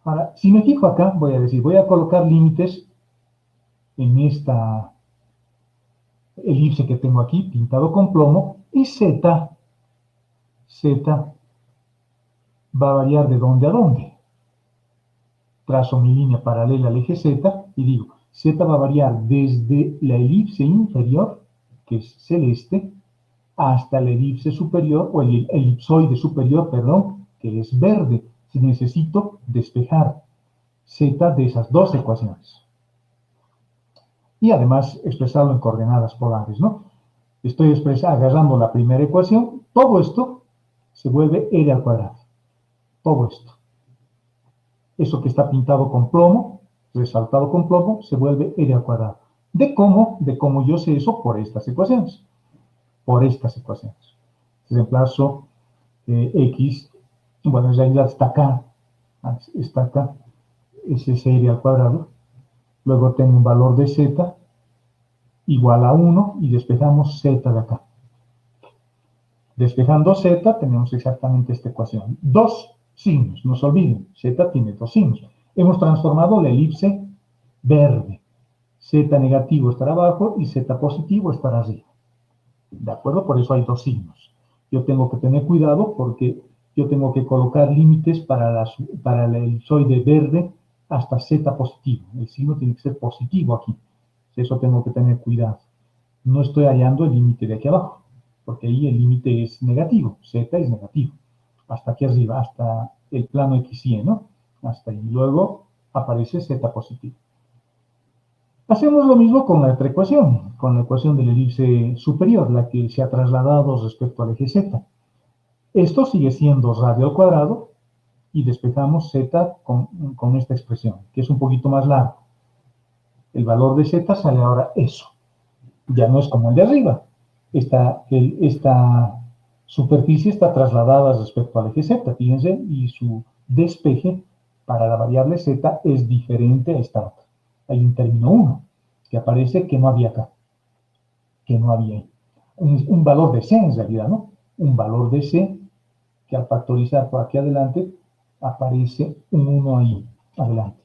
Ahora, si me fijo acá, voy a colocar límites en esta elipse que tengo aquí, pintado con plomo, y Z va a variar de dónde a dónde. Trazo mi línea paralela al eje Z y digo, Z va a variar desde la elipse inferior, que es celeste, hasta la elipse superior, o el elipsoide superior, perdón, que es verde. Si necesito despejar Z de esas dos ecuaciones. Y además expresarlo en coordenadas polares, ¿no? Estoy agarrando la primera ecuación, todo esto se vuelve R al cuadrado. Todo esto. Eso que está pintado con plomo, resaltado con plomo, se vuelve R al cuadrado. ¿De cómo? De cómo yo sé eso por estas ecuaciones. Por estas ecuaciones. Reemplazo X, bueno, en realidad está acá, ese es R al cuadrado. Luego tengo un valor de Z igual a 1 y despejamos Z de acá. Despejando Z tenemos exactamente esta ecuación. Dos signos, no se olviden, Z tiene dos signos. Hemos transformado la elipse verde. Z negativo estará abajo y Z positivo estará arriba. ¿De acuerdo? Por eso hay dos signos. Yo tengo que tener cuidado porque yo tengo que colocar límites para la elipsoide verde hasta Z positivo. El signo tiene que ser positivo aquí. Eso tengo que tener cuidado. No estoy hallando el límite de aquí abajo. porque ahí el límite es negativo, z es negativo, hasta aquí arriba, hasta el plano x y, ¿no? Hasta ahí. Luego aparece z positivo. Hacemos lo mismo con la otra ecuación, con la ecuación de la elipse superior, la que se ha trasladado respecto al eje z. Esto sigue siendo radio al cuadrado y despejamos z con esta expresión, que es un poquito más largo. El valor de z sale ahora eso. Ya no es como el de arriba. Esta superficie está trasladada respecto al eje z, fíjense, y su despeje para la variable z es diferente a esta otra. Hay un término 1 que aparece que no había acá, que no había ahí. Un valor de c en realidad, ¿no? Un valor de c que al factorizar por aquí adelante aparece un 1 ahí adelante.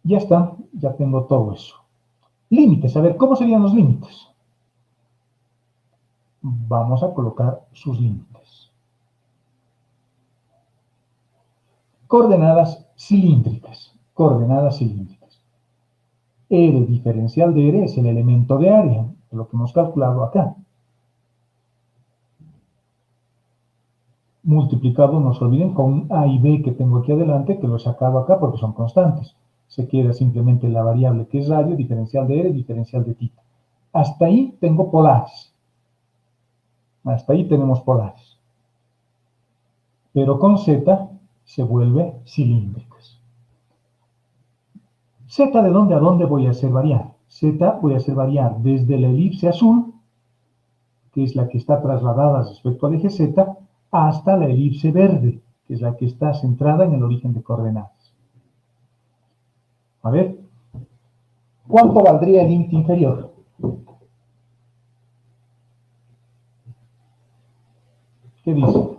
Ya está, ya tengo todo eso. Límites, a ver, ¿cómo serían los límites? Vamos a colocar sus límites. Coordenadas cilíndricas, coordenadas cilíndricas. R diferencial de R es el elemento de área, lo que hemos calculado acá. Multiplicado, no se olviden, con A y B que tengo aquí adelante, que lo he sacado acá porque son constantes. Se queda simplemente la variable que es radio, diferencial de R, diferencial de θ. Hasta ahí tengo polares. Hasta ahí tenemos polares. Pero con Z se vuelve cilíndricas. Z, ¿de dónde a dónde voy a hacer variar? Z voy a hacer variar desde la elipse azul, que es la que está trasladada respecto al eje Z, hasta la elipse verde, que es la que está centrada en el origen de coordenadas. A ver, ¿cuánto valdría el límite inferior? ¿Qué dice?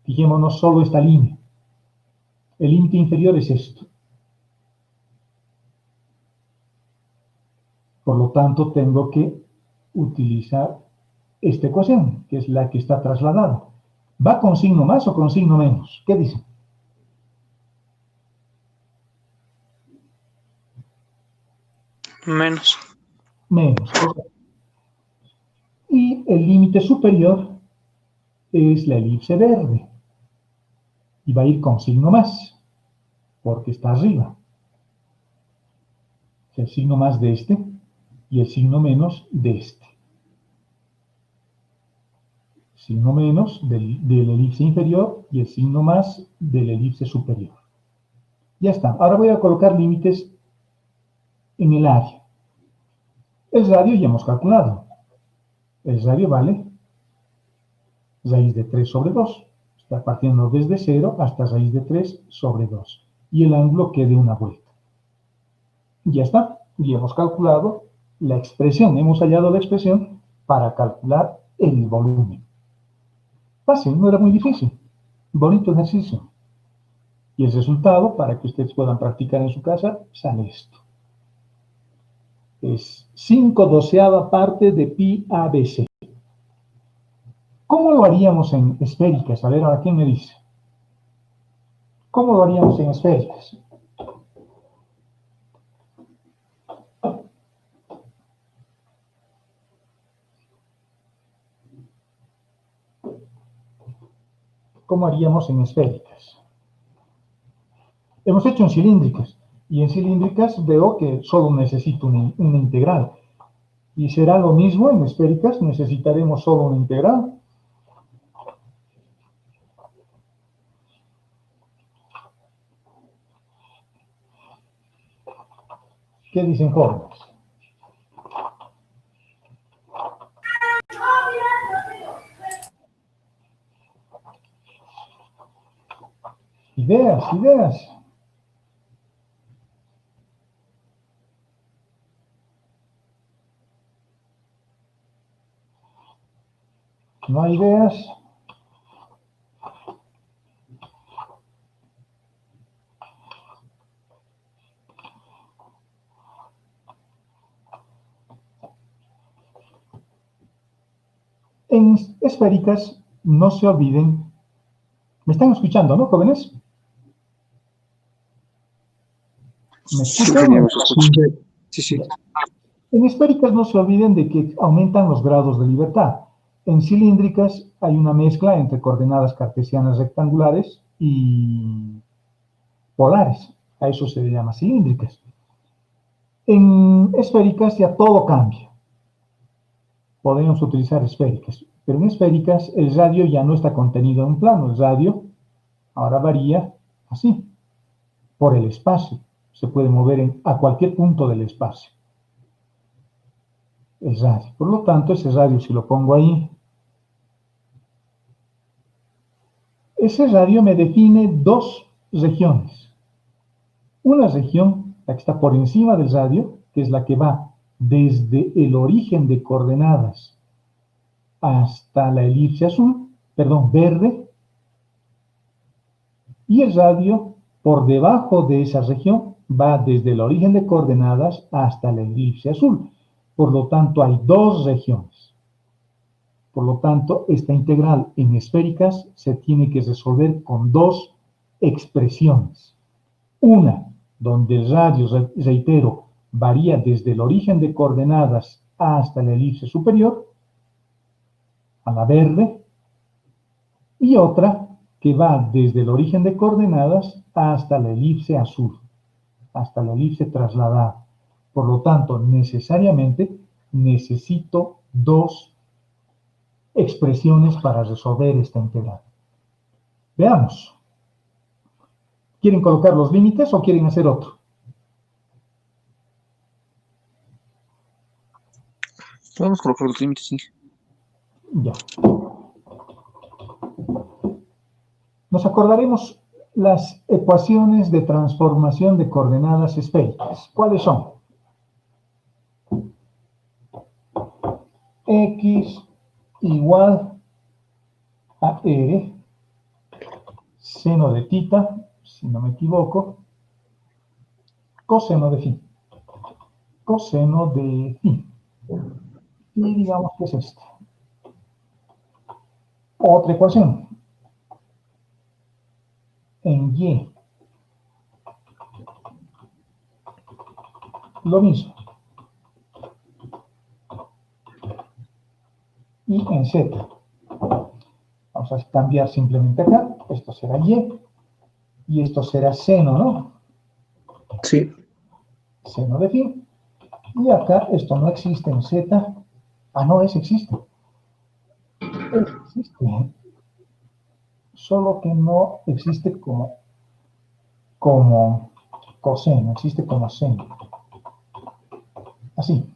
Fijémonos solo esta línea. El límite inferior es esto. Por lo tanto, tengo que utilizar esta ecuación, que es la que está trasladada. ¿Va con signo más o con signo menos? ¿Qué dice? Menos. Menos. Y el límite superior es la elipse verde. Y va a ir con signo más, porque está arriba. El signo más de este y el signo menos de este. Signo menos de la elipse inferior y el signo más de la elipse superior. Ya está. Ahora voy a colocar límites en el área. El radio ya hemos calculado. El radio vale raíz de 3 sobre 2. Está partiendo desde 0 hasta raíz de 3 sobre 2. Y el ángulo que dé una vuelta. Ya está. Y hemos calculado la expresión. Hemos hallado la expresión para calcular el volumen. Fácil, no era muy difícil. Bonito ejercicio. Y el resultado, para que ustedes puedan practicar en su casa, sale esto. Es 5/12 parte de pi ABC. ¿Cómo lo haríamos en esféricas? A ver, ahora, ¿quién me dice? ¿Cómo lo haríamos en esféricas? ¿Cómo haríamos en esféricas? Hemos hecho en cilíndricas. Y en cilíndricas veo que solo necesito una integral. Y será lo mismo en esféricas, necesitaremos solo una integral. ¿Qué dicen jóvenes? Ideas, ideas. ¿No hay ideas? En esféricas, no se olviden. ¿Me están escuchando, no, jóvenes? ¿Me escuchan? Sí, Sí, sí. En esféricas no se olviden de que aumentan los grados de libertad. En cilíndricas hay una mezcla entre coordenadas cartesianas rectangulares y polares. A eso se le llama cilíndricas. En esféricas ya todo cambia. Podemos utilizar esféricas, pero en esféricas el radio ya no está contenido en un plano. El radio ahora varía así, por el espacio. Se puede mover a cualquier punto del espacio. El radio. Por lo tanto, ese radio, si lo pongo ahí, ese radio me define dos regiones. Una región, la que está por encima del radio, que es la que va desde el origen de coordenadas hasta la elipse azul, perdón, verde, y el radio por debajo de esa región va desde el origen de coordenadas hasta la elipse azul. Por lo tanto, hay dos regiones. Por lo tanto, esta integral en esféricas se tiene que resolver con dos expresiones. Una, donde el radio, reitero, varía desde el origen de coordenadas hasta la elipse superior, a la verde, y otra que va desde el origen de coordenadas hasta la elipse azul, hasta la elipse trasladada. Por lo tanto, necesariamente necesito dos expresiones para resolver esta integral. Veamos. ¿Quieren colocar los límites o quieren hacer otro? Vamos a colocar los límites, sí. Ya. Nos acordaremos las ecuaciones de transformación de coordenadas esféricas. ¿Cuáles son? X igual a R, seno de tita, si no me equivoco, coseno de phi. Coseno de phi. Y digamos que es esta. Otra ecuación. En Y. Lo mismo. Y en Z. Vamos a cambiar simplemente acá. Esto será Y. Y esto será seno, ¿no? Sí. Seno de phi. Y acá esto no existe en Z. Ah, no, existe. Existe. Solo que no existe como coseno, existe como seno. Así.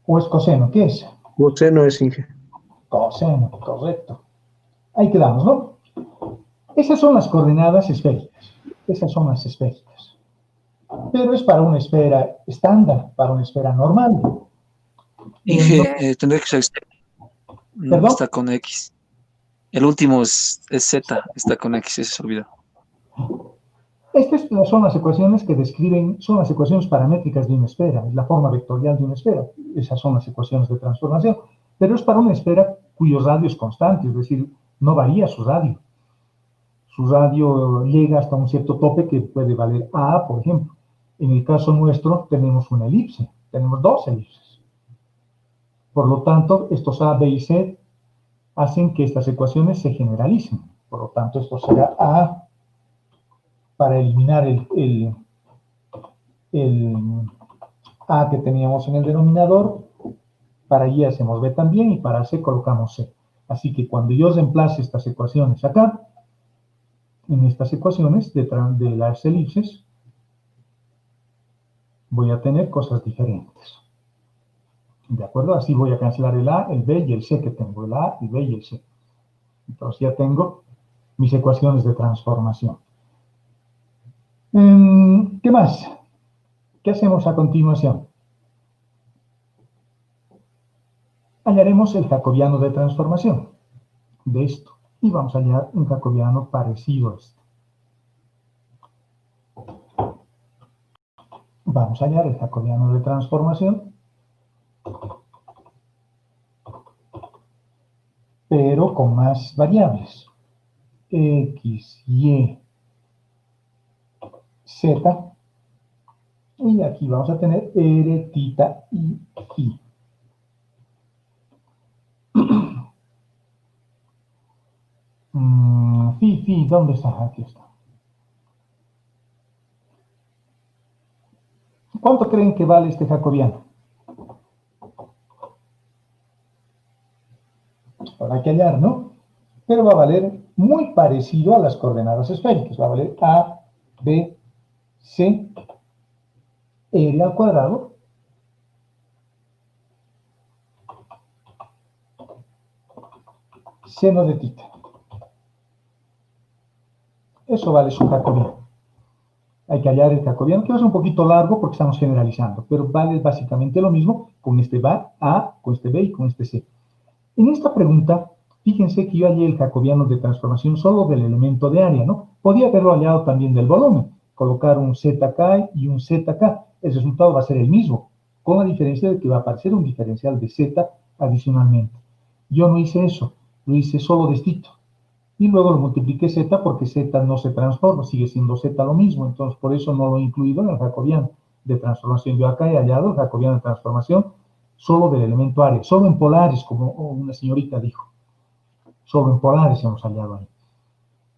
¿O es coseno? ¿Qué es? Coseno es Inge. Coseno, correcto. Ahí quedamos, ¿no? Esas son las coordenadas esféricas. Esas son las esféricas. Pero es para una esfera estándar, para una esfera normal. Inge, tendría que ser no, ¿Perdón? está con X. El último es Z, está con X, ese se olvidó. Estas son las ecuaciones que describen, son las ecuaciones paramétricas de una esfera, es la forma vectorial de una esfera. Esas son las ecuaciones de transformación. Pero es para una esfera cuyo radio es constante, es decir, no varía su radio. Su radio llega hasta un cierto tope que puede valer A, por ejemplo. En el caso nuestro tenemos una elipse, tenemos dos elipses. Por lo tanto, estos A, B y C hacen que estas ecuaciones se generalicen. Por lo tanto, esto será A para eliminar el A que teníamos en el denominador. Para Y hacemos B también y para C colocamos C. Así que cuando yo reemplace estas ecuaciones acá, en estas ecuaciones de las elipses, voy a tener cosas diferentes. ¿De acuerdo? Así voy a cancelar el A, el B y el C que tengo. El A, el B y el C. Entonces ya tengo mis ecuaciones de transformación. ¿Qué más? ¿Qué hacemos a continuación? Hallaremos el jacobiano de transformación de esto. Y vamos a hallar un jacobiano parecido a este. Vamos a hallar el jacobiano de transformación, pero con más variables. X, Y, Z. Y aquí vamos a tener R, tita y phi. Phi, ¿dónde está? Aquí está. ¿Cuánto creen que vale este jacobiano? Habrá que hallar, ¿no? Pero va a valer muy parecido a las coordenadas esféricas. Va a valer A, B, C, R al cuadrado, seno de tita. Eso vale su jacobiano. Hay que hallar el jacobiano, que va a ser un poquito largo porque estamos generalizando, pero vale básicamente lo mismo con este A, con este B y con este C. En esta pregunta, fíjense que yo hallé el jacobiano de transformación solo del elemento de área, ¿no? Podía haberlo hallado también del volumen, colocar un z acá y un z acá. El resultado va a ser el mismo, con la diferencia de que va a aparecer un diferencial de z adicionalmente. Yo no hice eso, lo hice solo de esto. Y luego lo multipliqué z porque z no se transforma, sigue siendo z lo mismo, entonces por eso no lo he incluido en el jacobiano de transformación. Yo acá he hallado el jacobiano de transformación solo del elemento área, solo en polares, como una señorita dijo, solo en polares hemos hallado ahí.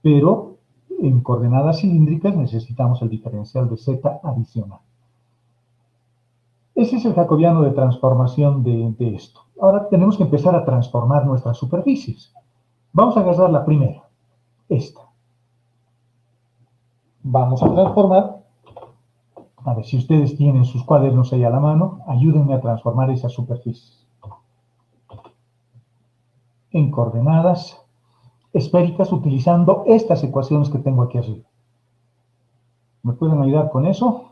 Pero en coordenadas cilíndricas necesitamos el diferencial de z adicional. Ese es el jacobiano de transformación de esto. Ahora tenemos que empezar a transformar nuestras superficies. Vamos a agarrar la primera, esta. Vamos a transformar, a ver si ustedes tienen sus cuadernos ahí a la mano, ayúdenme a transformar esas superficies en coordenadas esféricas utilizando estas ecuaciones que tengo aquí arriba. ¿Me pueden ayudar con eso?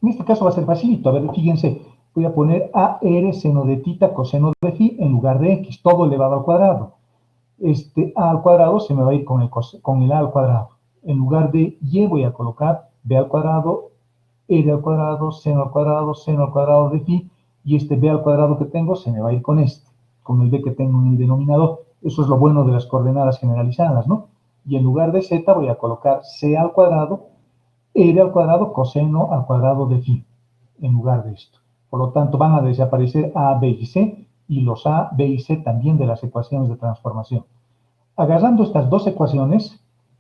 En este caso va a ser facilito. A ver, fíjense, voy a poner AR seno de tita coseno de phi en lugar de x, todo elevado al cuadrado. Este a al cuadrado se me va a ir con el a al cuadrado. En lugar de y voy a colocar b al cuadrado, r al cuadrado, seno al cuadrado de phi, y este b al cuadrado que tengo se me va a ir con este, con el b que tengo en el denominador. Eso es lo bueno de las coordenadas generalizadas, ¿no? Y en lugar de z voy a colocar c al cuadrado, r al cuadrado, coseno al cuadrado de phi, en lugar de esto. Por lo tanto, van a desaparecer a, b y c, y los a, b y c también de las ecuaciones de transformación. Agarrando estas dos ecuaciones,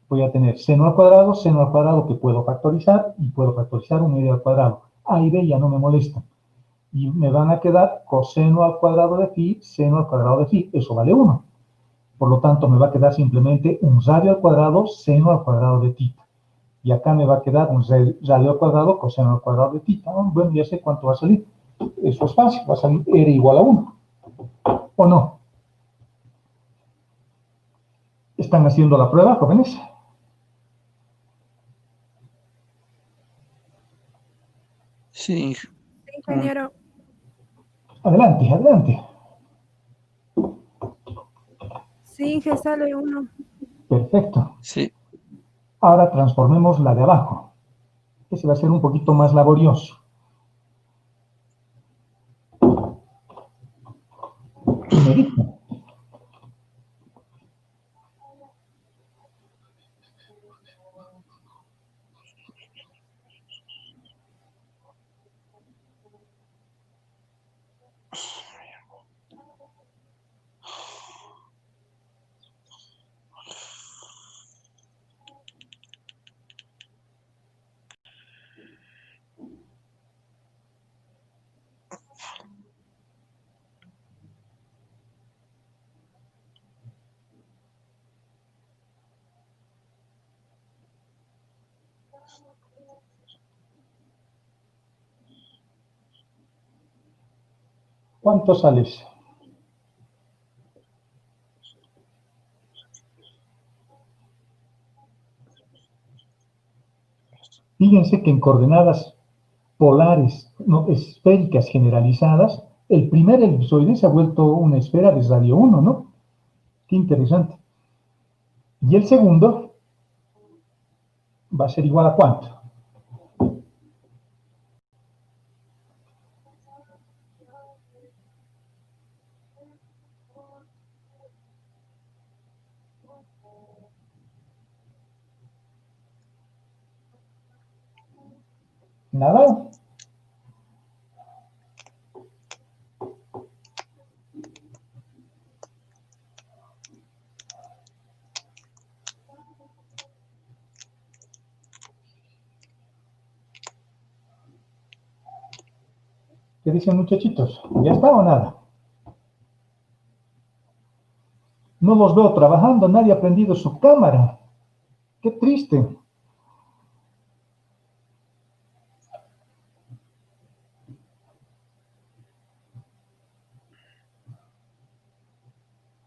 voy a tener seno al cuadrado que puedo factorizar, y puedo factorizar un r al cuadrado. A y b ya no me molestan. Y me van a quedar coseno al cuadrado de phi, seno al cuadrado de phi. Eso vale 1. Por lo tanto, me va a quedar simplemente un radio al cuadrado, seno al cuadrado de tita. Y acá me va a quedar un radio al cuadrado, coseno al cuadrado de tita. Bueno, ya sé cuánto va a salir. Eso es fácil, va a salir r igual a 1. ¿O no? ¿Están haciendo la prueba, jóvenes? Sí, Sí, ingeniero. Adelante, adelante. Sí, que sale uno. Perfecto. sí. Ahora transformemos la de abajo. Ese va a ser un poquito más laborioso. Primerito. ¿Cuánto sale ese? Fíjense que en coordenadas polares, no, esféricas generalizadas, el primer elipsoide se ha vuelto una esfera de radio 1, ¿no? Qué interesante. Y el segundo va a ser igual a ¿cuánto? Nada. ¿Qué dicen, muchachitos? ¿Ya está o nada? No los veo trabajando, nadie ha prendido su cámara. Qué triste.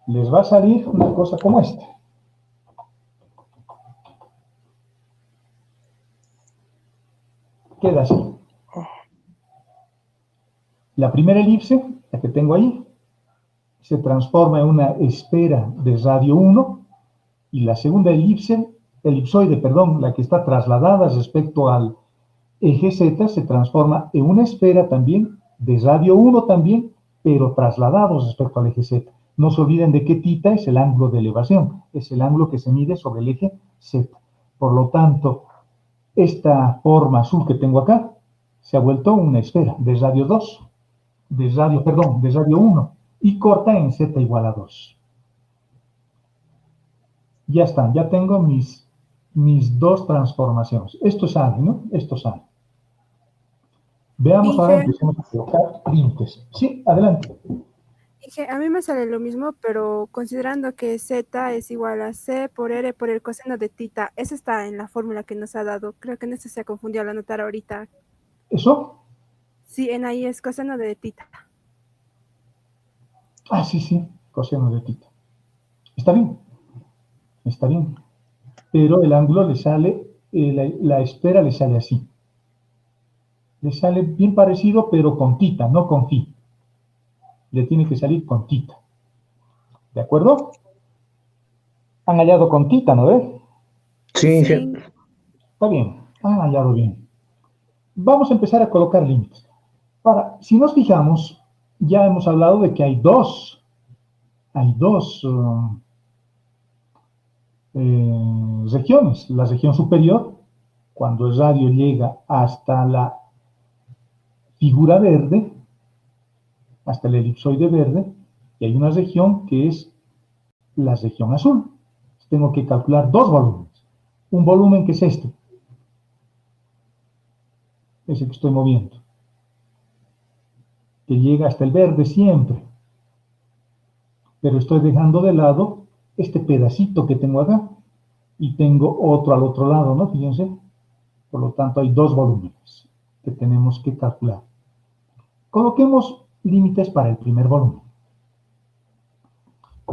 Les va a salir una cosa como esta. Queda así. La primera elipse, la que tengo ahí, se transforma en una esfera de radio 1 y la segunda elipsoide, perdón, la que está trasladada respecto al eje Z, se transforma en una esfera también de radio 1 también, pero trasladados respecto al eje Z. No se olviden de que θ es el ángulo de elevación, es el ángulo que se mide sobre el eje Z. Por lo tanto, esta forma azul que tengo acá se ha vuelto una esfera de radio 2, de radio 1, y corta en Z igual a 2. Ya están, ya tengo mis dos transformaciones. Esto sale, ¿no? Esto sale. Veamos ahora, empecemos a colocar límites. Sí, adelante. Dije, a mí me sale lo mismo, pero considerando que Z es igual a C por R por el coseno de θ, eso está en la fórmula que nos ha dado. Creo que en esto se ha confundido al anotar ahorita. ¿Eso? Sí, en ahí es coseno de θ. Ah, sí, coseno de θ. Está bien, está bien. Pero el ángulo le sale, la esfera le sale así. Le sale bien parecido, pero con θ, no con φ. Le tiene que salir con θ. ¿De acuerdo? Han hallado con θ, ¿no ves? Sí. Está bien, han hallado bien. Vamos a empezar a colocar límites. Ahora, si nos fijamos, ya hemos hablado de que hay dos regiones. La región superior, cuando el radio llega hasta la figura verde, hasta el elipsoide verde, y hay una región que es la región azul. Tengo que calcular dos volúmenes. Un volumen que es este, ese que estoy moviendo, que llega hasta el verde siempre. Pero estoy dejando de lado este pedacito que tengo acá, y tengo otro al otro lado, ¿no? Fíjense. Por lo tanto, hay dos volúmenes que tenemos que calcular. Coloquemos límites para el primer volumen.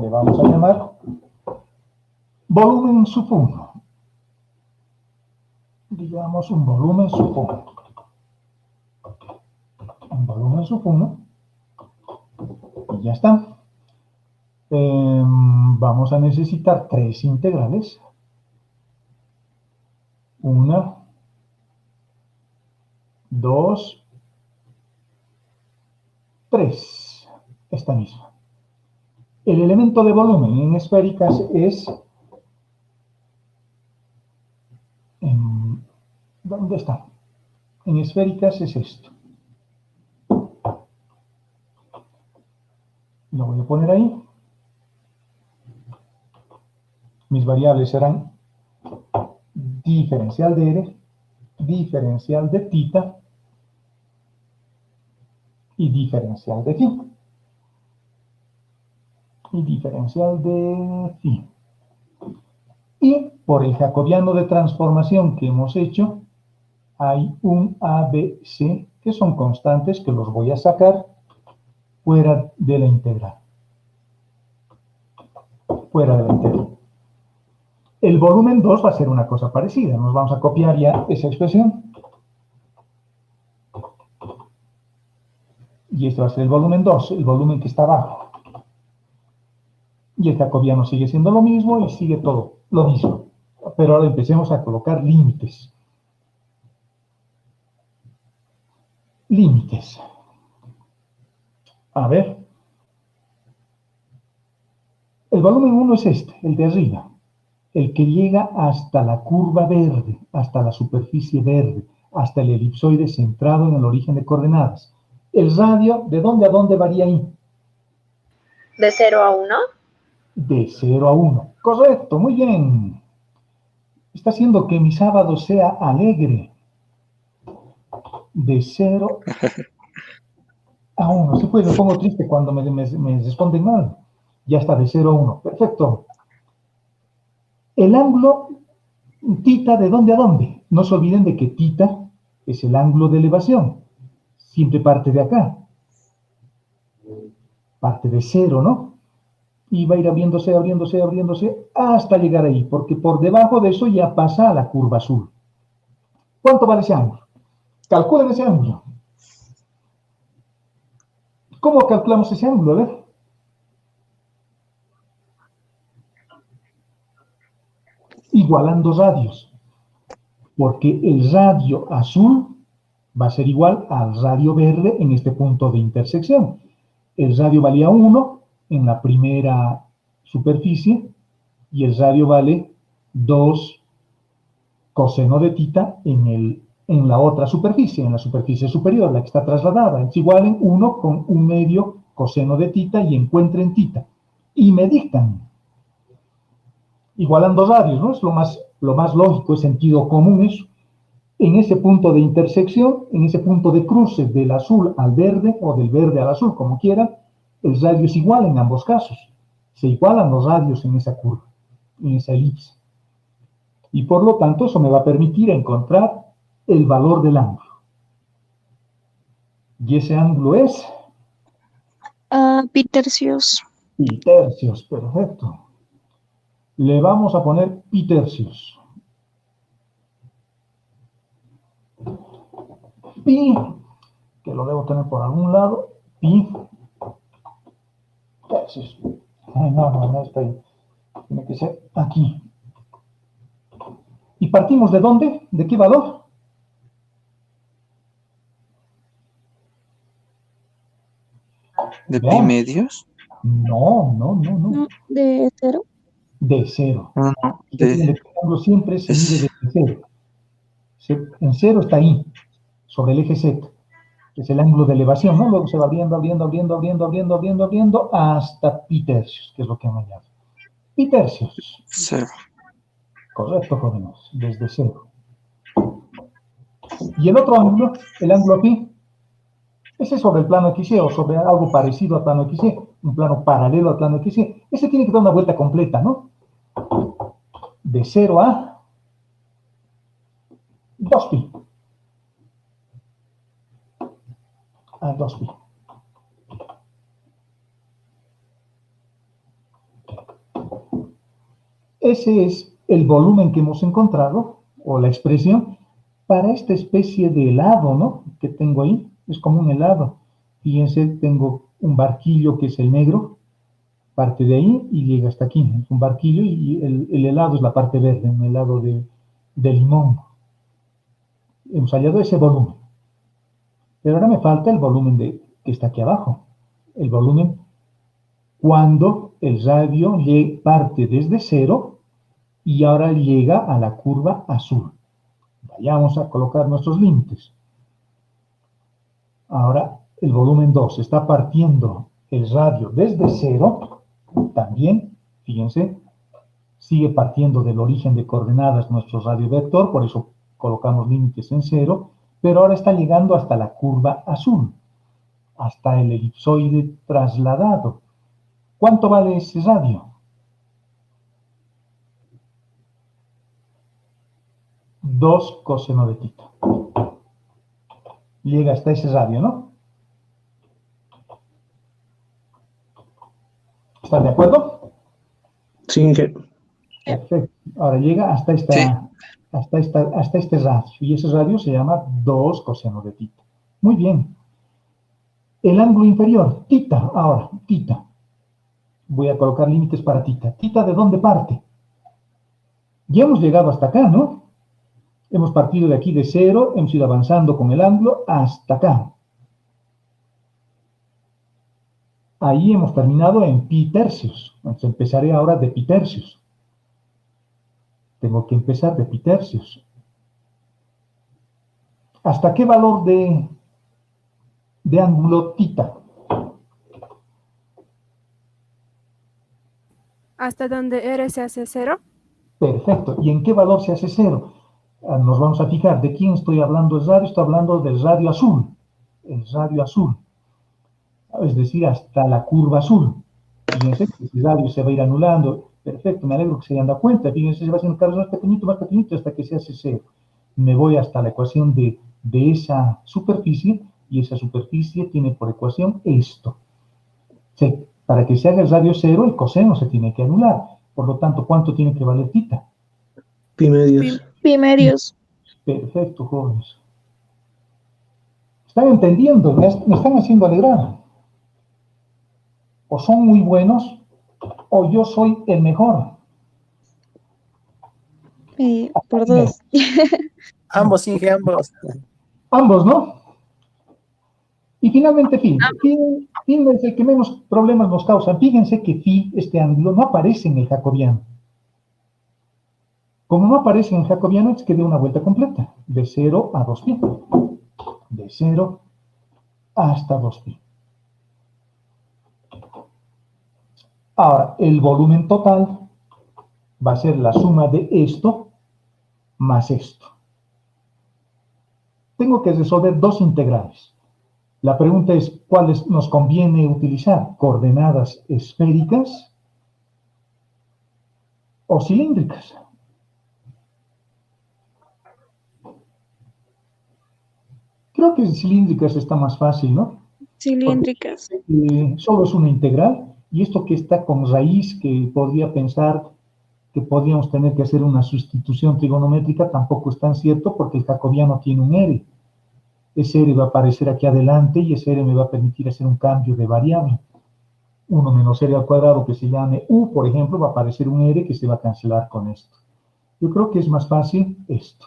Le vamos a llamar volumen sub 1. Digamos un volumen sub 1. Un volumen sub 1. Y ya está. Vamos a necesitar tres integrales. Una, dos, tres. Esta misma. El elemento de volumen en esféricas es... ¿Dónde está? En esféricas es esto. Lo voy a poner ahí. Mis variables serán diferencial de R, diferencial de θ y diferencial de φ. Y diferencial de φ. Y por el jacobiano de transformación que hemos hecho, hay un A, B, C, que son constantes que los voy a sacar fuera de la integral. Fuera de la integral. El volumen 2 va a ser una cosa parecida. Nos vamos a copiar ya esa expresión. Y este va a ser el volumen 2, el volumen que está abajo. Y el jacobiano sigue siendo lo mismo y sigue todo lo mismo. Pero ahora empecemos a colocar límites. Límites. A ver. El volumen 1 es este, el de arriba. El que llega hasta la curva verde, hasta la superficie verde, hasta el elipsoide centrado en el origen de coordenadas. El radio, ¿de dónde a dónde varía ahí? ¿De 0 a 1? De 0 a 1. Correcto, muy bien. Está haciendo que mi sábado sea alegre. De 0 a 1. Sí, pues me pongo triste cuando me responden mal. Ya está, de 0 a 1. Perfecto. El ángulo tita, ¿de dónde a dónde? No se olviden de que tita es el ángulo de elevación. Siempre parte de acá. Parte de 0, ¿no? Y va a ir abriéndose, abriéndose, abriéndose hasta llegar ahí, porque por debajo de eso ya pasa a la curva azul. ¿Cuánto vale ese ángulo? Calculen ese ángulo. ¿Cómo calculamos ese ángulo? A ver. Igualando radios. Porque el radio azul va a ser igual al radio verde en este punto de intersección. El radio valía 1 en la primera superficie y el radio vale 2 coseno de tita en la otra superficie, en la superficie superior, la que está trasladada. Es igual en 1 con 1 medio coseno de tita y encuentren tita. Y me dictan. Igualando radios, ¿no? Es lo más lógico, es sentido común eso. En ese punto de intersección, en ese punto de cruce del azul al verde o del verde al azul, como quieran, el radio es igual en ambos casos. Se igualan los radios en esa curva, en esa elipse. Y por lo tanto, eso me va a permitir encontrar el valor del ángulo. Y ese ángulo es Pi tercios. pi tercios, perfecto. Le vamos a poner pi tercios. Pi, que lo debo tener por algún lado, pi tercios. Ay, no está ahí. Tiene que ser aquí. ¿Y partimos de dónde? ¿De qué valor? ¿De pi Veamos. medios? No. No, de 0. De 0. No, no, El ángulo siempre se mide desde 0. En 0 está ahí, sobre el eje Z, que es el ángulo de elevación, ¿no? Luego se va abriendo hasta pi tercios, que es lo que han hallado. Pi tercios. 0. Correcto, jóvenes, desde 0. Y el otro ángulo, el ángulo pi, ese es sobre el plano XY o sobre algo parecido al plano XY, un plano paralelo al plano XY. Ese tiene que dar una vuelta completa, ¿no? De 0 a 2pi. A 2pi. Ese es el volumen que hemos encontrado, o la expresión, para esta especie de helado, ¿no? Que tengo ahí. Es como un helado. Fíjense, tengo un barquillo que es el negro, parte de ahí y llega hasta aquí. Es un barquillo y el helado es la parte verde, un helado de limón. Hemos hallado ese volumen. Pero ahora me falta el volumen que está aquí abajo. El volumen cuando el radio parte desde 0 y ahora llega a la curva azul. Vayamos a colocar nuestros límites. Ahora el volumen 2 está partiendo el radio desde 0. También, fíjense, sigue partiendo del origen de coordenadas nuestro radio vector, por eso colocamos límites en 0, pero ahora está llegando hasta la curva azul, hasta el elipsoide trasladado. ¿Cuánto vale ese radio? 2 coseno de tita. Llega hasta ese radio, ¿no? ¿Están de acuerdo? Sí, Perfecto. Ahora llega hasta este radio. Y ese radio se llama 2 coseno de tita. Muy bien. El ángulo inferior, tita. Ahora, tita. Voy a colocar límites para tita. ¿Tita de dónde parte? Ya hemos llegado hasta acá, ¿no? Hemos partido de aquí de 0, hemos ido avanzando con el ángulo hasta acá. Ahí hemos terminado en pi tercios. Entonces empezaré ahora de pi tercios. Tengo que empezar de pi tercios. ¿Hasta qué valor de ángulo tita? Hasta donde R se hace 0. Perfecto. ¿Y en qué valor se hace 0? Nos vamos a fijar. ¿De quién estoy hablando el radio? Estoy hablando del radio azul. El radio azul. Es decir, hasta la curva azul. Fíjense que ese radio se va a ir anulando. Perfecto, me alegro que se hayan dado cuenta. Fíjense, se va haciendo cada vez más pequeñito hasta que se hace 0. Me voy hasta la ecuación de esa superficie, y esa superficie tiene por ecuación esto. Para que se haga el radio 0, el coseno se tiene que anular. Por lo tanto, ¿cuánto tiene que valer tita? Pi medios. Pi medios. Perfecto, jóvenes. ¿Están entendiendo? Me están haciendo alegrar. O son muy buenos, o yo soy el mejor. Por 2. Ambos, Inge, ambos. Ambos, ¿no? Y finalmente, phi. Phi es el que menos problemas nos causa. Fíjense que phi, este ángulo, no aparece en el jacobiano. Como no aparece en el jacobiano, es que dé una vuelta completa, de 0 a 2pi. De 0 hasta 2pi. Ahora, el volumen total va a ser la suma de esto más esto. Tengo que resolver dos integrales. La pregunta es, ¿cuáles nos conviene utilizar? ¿Coordenadas esféricas o cilíndricas? Creo que cilíndricas está más fácil, ¿no? Cilíndricas. Solo es una integral, y esto que está con raíz, que podría pensar que podríamos tener que hacer una sustitución trigonométrica, tampoco es tan cierto, porque el jacobiano tiene un R. Ese R va a aparecer aquí adelante, y ese R me va a permitir hacer un cambio de variable. 1 menos R al cuadrado, que se llame U, por ejemplo, va a aparecer un R que se va a cancelar con esto. Yo creo que es más fácil esto.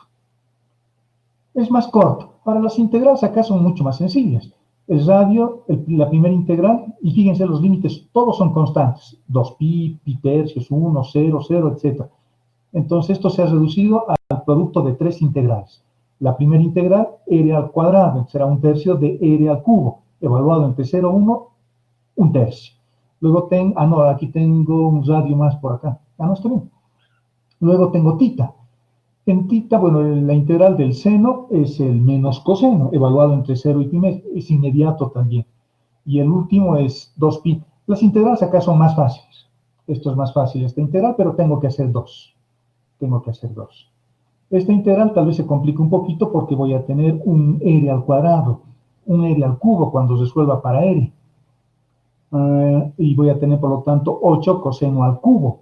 Es más corto. Para las integrales acá son mucho más sencillas. El radio, la primera integral, y fíjense los límites, todos son constantes. 2pi, pi tercios, 1, 0, 0, etc. Entonces esto se ha reducido al producto de tres integrales. La primera integral, R al cuadrado, será 1/3 de R al cubo, evaluado entre 0 y 1, 1/3. Luego aquí tengo un radio más por acá. No está bien. Luego tengo tita. En tita, bueno, la integral del seno es el menos coseno, evaluado entre 0 y pi, es inmediato también. Y el último es 2pi. Las integrales acá son más fáciles. Esto es más fácil, esta integral, pero tengo que hacer dos. Esta integral tal vez se complique un poquito porque voy a tener un R al cuadrado, un R al cubo cuando resuelva para R. Y voy a tener, por lo tanto, 8 coseno al cubo.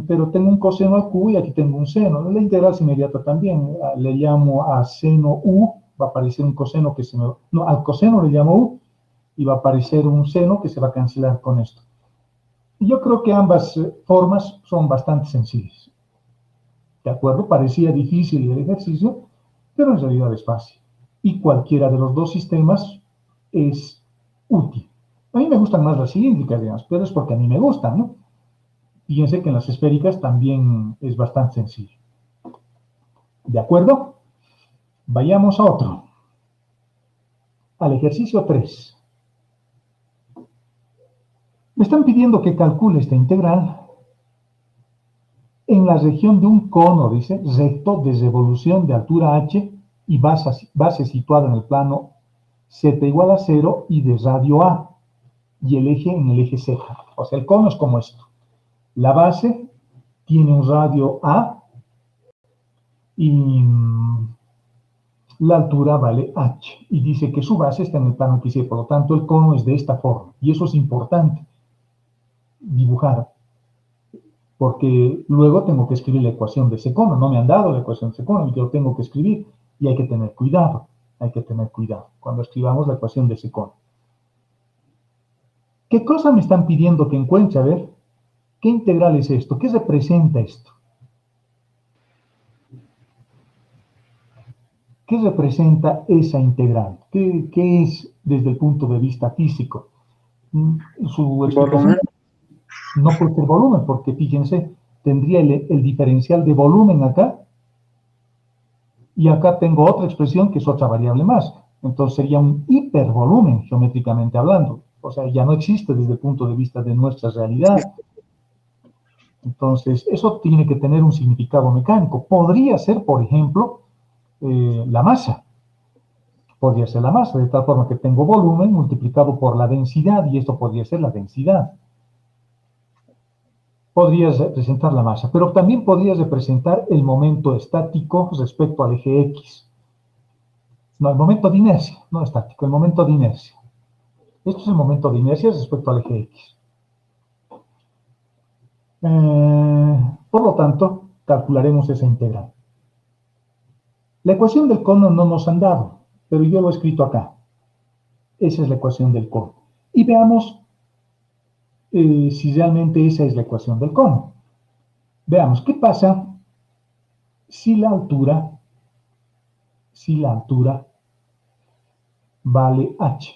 Pero tengo un coseno al cubo y aquí tengo un seno. La integral es inmediata también. Le llamo a seno U, va a aparecer un coseno que se me... No, al coseno le llamo U y va a aparecer un seno que se va a cancelar con esto. Y yo creo que ambas formas son bastante sencillas. ¿De acuerdo? Parecía difícil el ejercicio, pero en realidad es fácil. Y cualquiera de los dos sistemas es útil. A mí me gustan más las cilíndricas, digamos, pero es porque a mí me gustan, ¿no? Fíjense que en las esféricas también es bastante sencillo. ¿De acuerdo? Vayamos a otro. Al ejercicio 3. Me están pidiendo que calcule esta integral en la región de un cono, dice, recto de revolución de altura h y base situada en el plano z igual a 0 y de radio a, y el eje en el eje z. O sea, el cono es como esto. La base tiene un radio A y la altura vale h. Y dice que su base está en el plano XY. Por lo tanto, el cono es de esta forma. Y eso es importante dibujar. Porque luego tengo que escribir la ecuación de ese cono. No me han dado la ecuación de ese cono y yo tengo que escribir. Y hay que tener cuidado. Hay que tener cuidado cuando escribamos la ecuación de ese cono. ¿Qué cosa me están pidiendo que encuentre? A ver. ¿Qué integral es esto? ¿Qué representa esto? ¿Qué representa esa integral? ¿Qué es desde el punto de vista físico? Su explicación no puede ser volumen, porque fíjense, tendría el diferencial de volumen acá Y acá tengo otra expresión que es otra variable más. Entonces sería un hipervolumen, geométricamente hablando. O sea, ya no existe desde el punto de vista de nuestra realidad. Entonces, eso tiene que tener un significado mecánico. Podría ser, por ejemplo, la masa. Podría ser la masa, de tal forma que tengo volumen multiplicado por la densidad, y esto podría ser la densidad. Podrías representar la masa, pero también podrías representar el momento estático respecto al eje X. No, el momento de inercia, no estático, el momento de inercia. Esto es el momento de inercia respecto al eje X. Por lo tanto, calcularemos esa integral. La ecuación del cono no nos han dado, pero yo lo he escrito acá. Esa es la ecuación del cono. Y veamos si realmente esa es la ecuación del cono. Veamos, ¿qué pasa si la altura vale h?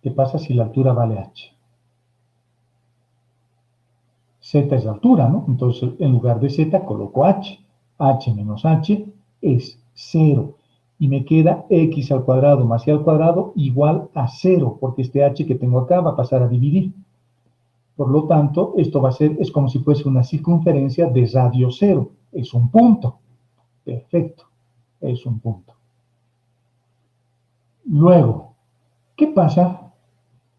¿Qué pasa si la altura vale h? Z es la altura, ¿no? Entonces, en lugar de z coloco h. H menos h es 0. Y me queda x al cuadrado más y al cuadrado igual a 0, porque este h que tengo acá va a pasar a dividir. Por lo tanto, esto va a ser, es como si fuese una circunferencia de radio 0. Es un punto. Perfecto. Es un punto. Luego, ¿qué pasa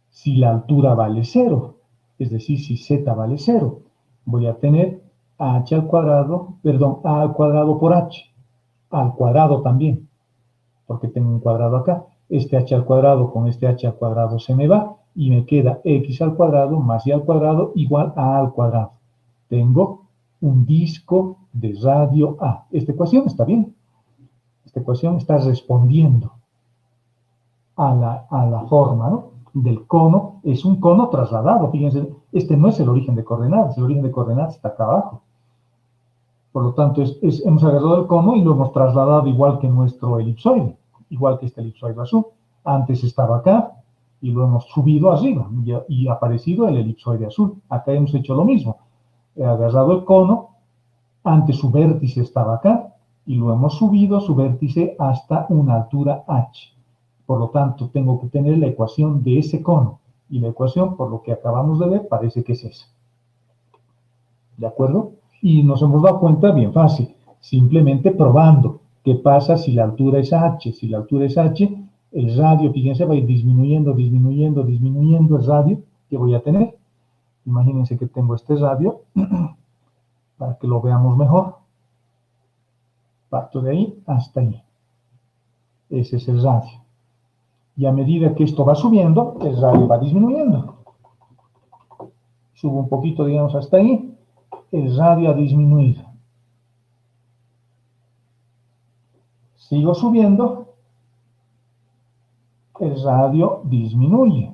si la altura vale 0? Es decir, si z vale 0. Voy a tener h al cuadrado, perdón, a al cuadrado por h. Al cuadrado también, porque tengo un cuadrado acá. Este h al cuadrado con este h al cuadrado se me va, y me queda x al cuadrado más y al cuadrado igual a al cuadrado. Tengo un disco de radio A. Esta ecuación está bien. Esta ecuación está respondiendo a la forma, ¿no?, del cono. Es un cono trasladado. Fíjense, este no es el origen de coordenadas. El origen de coordenadas está acá abajo. Por lo tanto, hemos agarrado el cono y lo hemos trasladado igual que nuestro elipsoide. Igual que este elipsoide azul. Antes estaba acá y lo hemos subido arriba y ha aparecido el elipsoide azul. Acá hemos hecho lo mismo. He agarrado el cono, antes su vértice estaba acá y lo hemos subido su vértice hasta una altura h. Por lo tanto, tengo que tener la ecuación de ese cono. Y la ecuación, por lo que acabamos de ver, parece que es esa. ¿De acuerdo? Y nos hemos dado cuenta bien fácil. Simplemente probando qué pasa si la altura es h. Si la altura es h, el radio, fíjense, va a ir disminuyendo, disminuyendo, disminuyendo el radio que voy a tener. Imagínense que tengo este radio, para que lo veamos mejor. Parto de ahí hasta ahí. Ese es el radio. Y a medida que esto va subiendo, el radio va disminuyendo. Subo un poquito, digamos, hasta ahí. El radio ha disminuido. Sigo subiendo. El radio disminuye.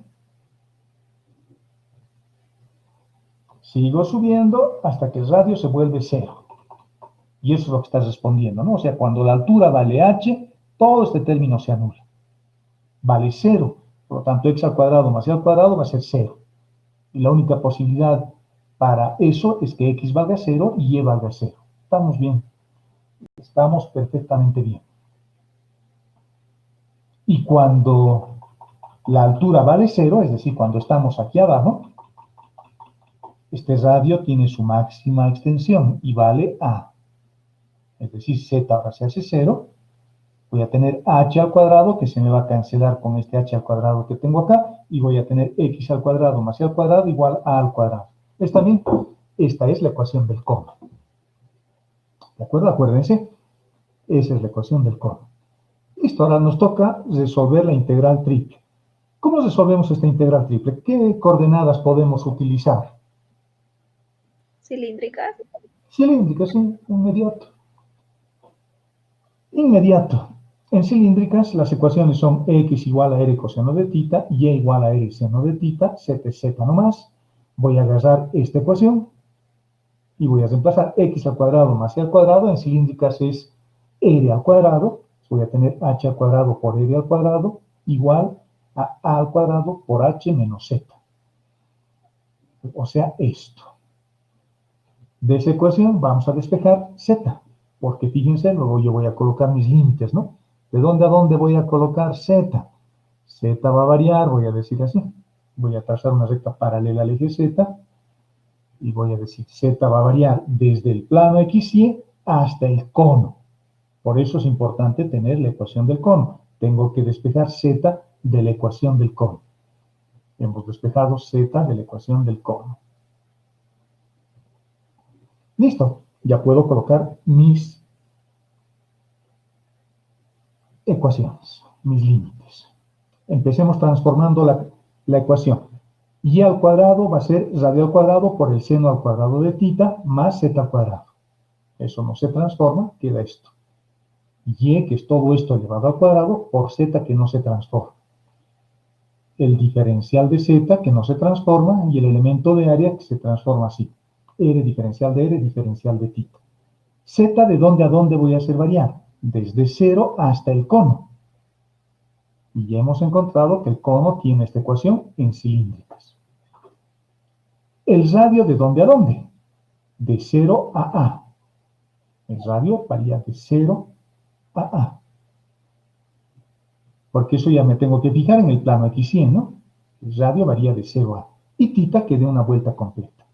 Sigo subiendo hasta que el radio se vuelve 0. Y eso es lo que está respondiendo, ¿no? O sea, cuando la altura vale h, todo este término se anula. Vale 0. Por lo tanto, x al cuadrado más y al cuadrado va a ser 0. Y la única posibilidad para eso es que x valga 0 y y valga 0. Estamos bien. Estamos perfectamente bien. Y cuando la altura vale 0, es decir, cuando estamos aquí abajo, este radio tiene su máxima extensión y vale a. Es decir, z ahora se hace 0. Voy a tener h al cuadrado, que se me va a cancelar con este h al cuadrado que tengo acá, y voy a tener x al cuadrado más y al cuadrado igual a al cuadrado. ¿Está bien? Esta es la ecuación del cono. ¿De acuerdo? Acuérdense, esa es la ecuación del cono. Listo, ahora nos toca resolver la integral triple. ¿Cómo resolvemos esta integral triple? ¿Qué coordenadas podemos utilizar? Cilíndricas. Cilíndricas, sí, inmediato. Inmediato. En cilíndricas las ecuaciones son x igual a r coseno de tita, y igual a r seno de tita, z es z nomás. Voy a agarrar esta ecuación y voy a reemplazar x al cuadrado más y al cuadrado. En cilíndricas es r al cuadrado. Voy a tener h al cuadrado por r al cuadrado igual a al cuadrado por h menos z. O sea, esto. De esa ecuación vamos a despejar z, porque fíjense, luego yo voy a colocar mis límites, ¿no? ¿De dónde a dónde voy a colocar z? Z va a variar, voy a decir así. Voy a trazar una recta paralela al eje z y voy a decir z va a variar desde el plano XY hasta el cono. Por eso es importante tener la ecuación del cono. Tengo que despejar z de la ecuación del cono. Hemos despejado z de la ecuación del cono. Listo, ya puedo colocar mis ecuaciones, mis límites. Empecemos transformando la ecuación. Y al cuadrado va a ser radio al cuadrado por el seno al cuadrado de tita más z al cuadrado. Eso no se transforma, queda esto. Y, que es todo esto elevado al cuadrado, por z que no se transforma. El diferencial de z que no se transforma y el elemento de área que se transforma así. R diferencial de R, diferencial de tita. Z, ¿de dónde a dónde voy a hacer variar? Desde 0 hasta el cono. Y ya hemos encontrado que el cono tiene esta ecuación en cilíndricas. ¿El radio de dónde a dónde? De 0 a A. El radio varía de 0 a A. Porque eso ya me tengo que fijar en el plano X100, ¿no? El radio varía de 0 a A. Y tita que dé una vuelta completa.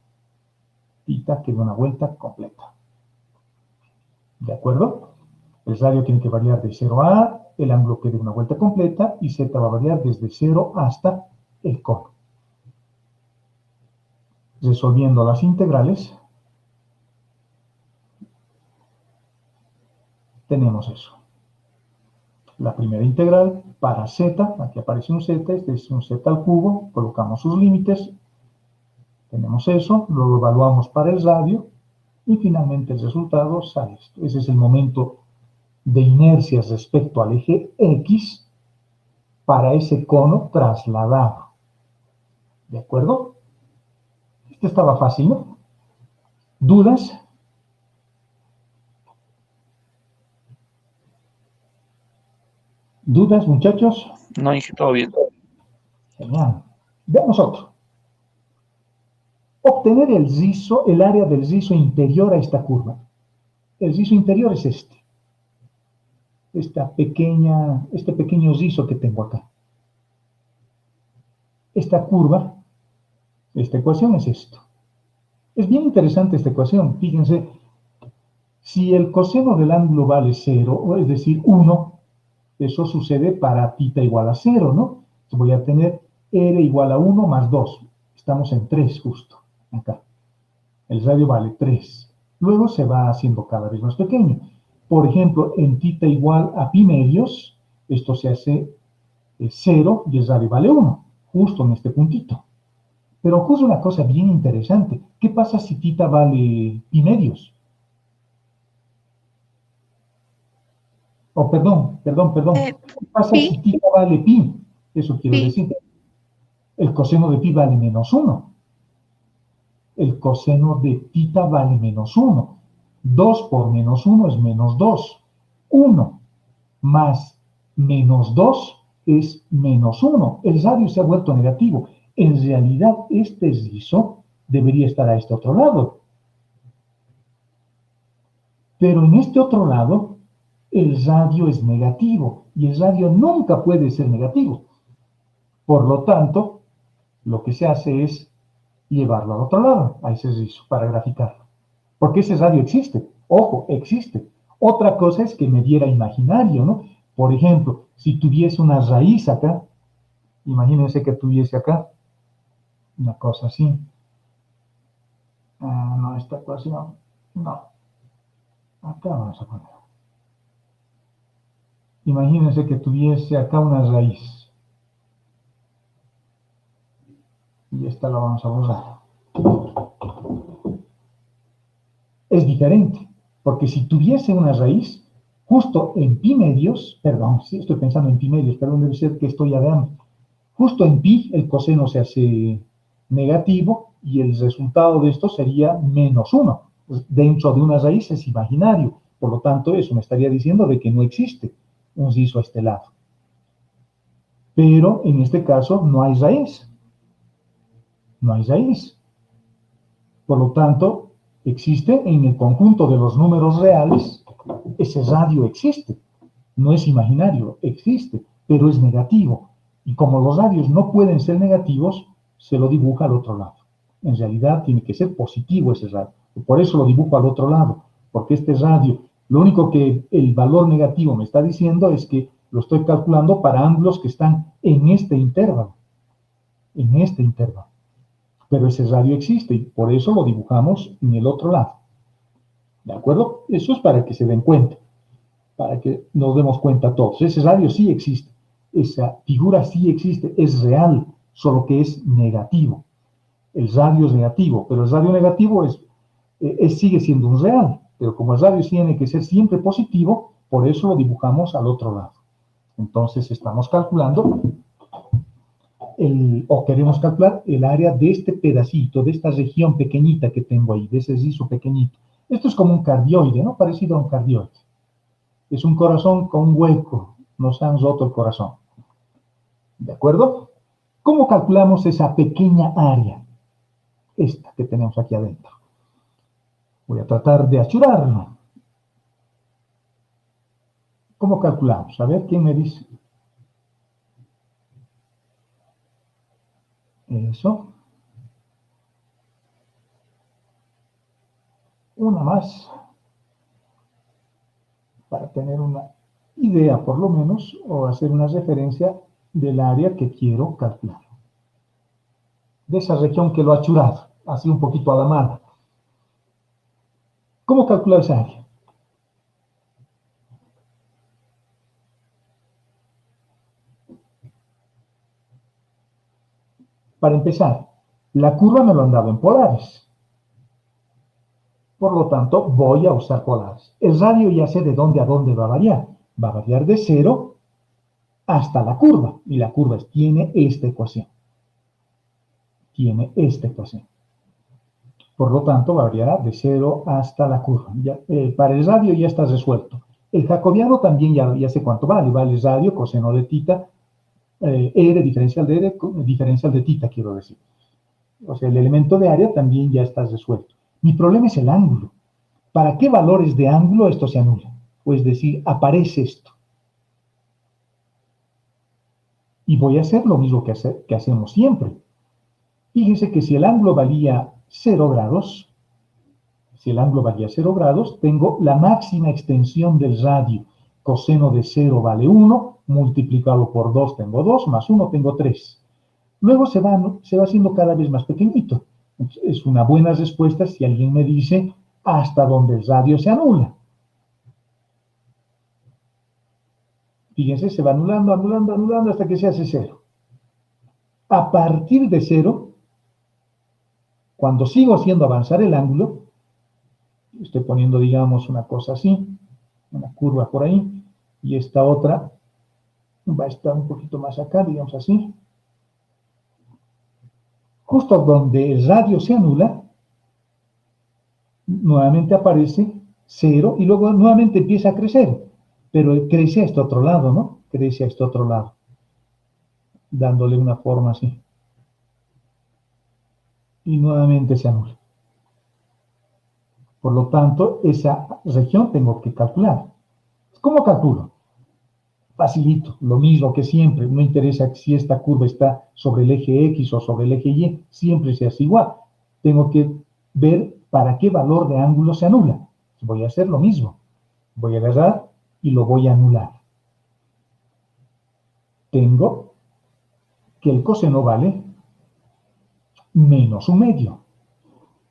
Tita que dé una vuelta completa. ¿De acuerdo? El radio tiene que variar de 0 a A, el ángulo que dé una vuelta completa, y Z va a variar desde 0 hasta el cono. Resolviendo las integrales, tenemos eso. La primera integral para z, aquí aparece un z, este es un z al cubo, colocamos sus límites, tenemos eso, luego evaluamos para el radio, y finalmente el resultado sale esto. Ese es el momento de inercias respecto al eje X para ese cono trasladado. ¿De acuerdo? Este estaba fácil, ¿no? ¿Dudas? ¿Dudas, muchachos? No, dije todo bien. Genial. Veamos otro. Obtener el rizo, el área del rizo interior a esta curva. El rizo interior es este. Este pequeño rizo que tengo acá. Esta curva, esta ecuación es esto. Es bien interesante esta ecuación. Fíjense, si el coseno del ángulo vale 0, es decir, 1, eso sucede para tita igual a 0, ¿no? Voy a tener R igual a 1 más 2. Estamos en 3 justo, acá. El radio vale 3. Luego se va haciendo cada vez más pequeño. Por ejemplo, en tita igual a pi medios, esto se hace 0 y el radio vale 1, justo en este puntito. Pero ocurre una cosa bien interesante. ¿Qué pasa si tita vale pi medios? Oh, perdón. ¿Qué pasa si tita vale pi? Eso quiero decir. El coseno de pi vale menos 1. El coseno de tita vale menos 1. 2 por menos 1 es menos 2. 1 más menos 2 es menos 1. El radio se ha vuelto negativo. En realidad, este rizo debería estar a este otro lado. Pero en este otro lado, el radio es negativo. Y el radio nunca puede ser negativo. Por lo tanto, lo que se hace es llevarlo al otro lado, a ese rizo, para graficarlo. Porque ese radio existe. Ojo, existe. Otra cosa es que me diera imaginario, ¿no? Por ejemplo, si tuviese una raíz acá, imagínense que tuviese acá una cosa así. No, esta ecuación, no. Acá vamos a poner. Imagínense que tuviese acá una raíz. Y esta la vamos a borrar. Es diferente, porque si tuviese una raíz, justo en pi medios, perdón, sí estoy pensando en pi medios, perdón, debe ser que estoy ya veamos. Justo en pi, el coseno se hace negativo y el resultado de esto sería menos 1. Dentro de una raíz es imaginario, por lo tanto eso me estaría diciendo de que no existe un rizo a este lado. Pero en este caso no hay raíz. No hay raíz. Por lo tanto, Existe en el conjunto de los números reales, ese radio existe. No es imaginario, existe, pero es negativo. Y como los radios no pueden ser negativos, se lo dibuja al otro lado. En realidad tiene que ser positivo ese radio. Por eso lo dibujo al otro lado, porque este radio, lo único que el valor negativo me está diciendo es que lo estoy calculando para ángulos que están en este intervalo. En este intervalo. Pero ese radio existe y por eso lo dibujamos en el otro lado. ¿De acuerdo? Eso es para que se den cuenta, para que nos demos cuenta todos. Ese radio sí existe, esa figura sí existe, es real, solo que es negativo. El radio es negativo, pero el radio negativo sigue siendo un real, pero como el radio tiene que ser siempre positivo, por eso lo dibujamos al otro lado. Entonces estamos calculando o queremos calcular el área de este pedacito, de esta región pequeñita que tengo ahí, de ese rizo pequeñito. Esto es como un cardioide, ¿no? Parecido a un cardioide. Es un corazón con un hueco, nos han roto el corazón. ¿De acuerdo? ¿Cómo calculamos esa pequeña área? Esta que tenemos aquí adentro. Voy a tratar de achurarlo. ¿Cómo calculamos? A ver, ¿quién me dice? Eso. Una más. Para tener una idea, por lo menos, o hacer una referencia del área que quiero calcular. De esa región que lo ha achurado, así un poquito a la mano. ¿Cómo calcular esa área? Para empezar, la curva me lo han dado en polares. Por lo tanto, voy a usar polares. El radio ya sé de dónde a dónde va a variar. Va a variar de 0 hasta la curva. Y la curva tiene esta ecuación. Tiene esta ecuación. Por lo tanto, variará de 0 hasta la curva. Para el radio ya está resuelto. El jacobiano también ya sé cuánto vale. Vale radio, coseno de tita, R, diferencial de R, diferencial de tita, quiero decir. O sea, el elemento de área también ya está resuelto. Mi problema es el ángulo. ¿Para qué valores de ángulo esto se anula? O es decir, aparece esto. Y voy a hacer lo mismo que hacemos siempre. Fíjense que si el ángulo valía 0 grados, tengo la máxima extensión del radio. Coseno de 0 vale 1, multiplicado por 2 tengo 2, más 1 tengo 3. Luego se va haciendo cada vez más pequeñito. Es una buena respuesta si alguien me dice hasta donde el radio se anula. Fíjense, se va anulando, anulando, anulando hasta que se hace 0. A partir de 0, cuando sigo haciendo avanzar el ángulo, estoy poniendo, digamos, una cosa así, una curva por ahí, y esta otra va a estar un poquito más acá, digamos así. Justo donde el radio se anula, nuevamente aparece 0 y luego nuevamente empieza a crecer, pero crece a este otro lado, ¿no? Crece a este otro lado, dándole una forma así. Y nuevamente se anula. Por lo tanto, esa región tengo que calcular. ¿Cómo calculo? Facilito, lo mismo que siempre, no interesa si esta curva está sobre el eje X o sobre el eje Y, siempre se hace igual. Tengo que ver para qué valor de ángulo se anula. Voy a hacer lo mismo. Voy a agarrar y lo voy a anular. Tengo que el coseno vale menos 1/2.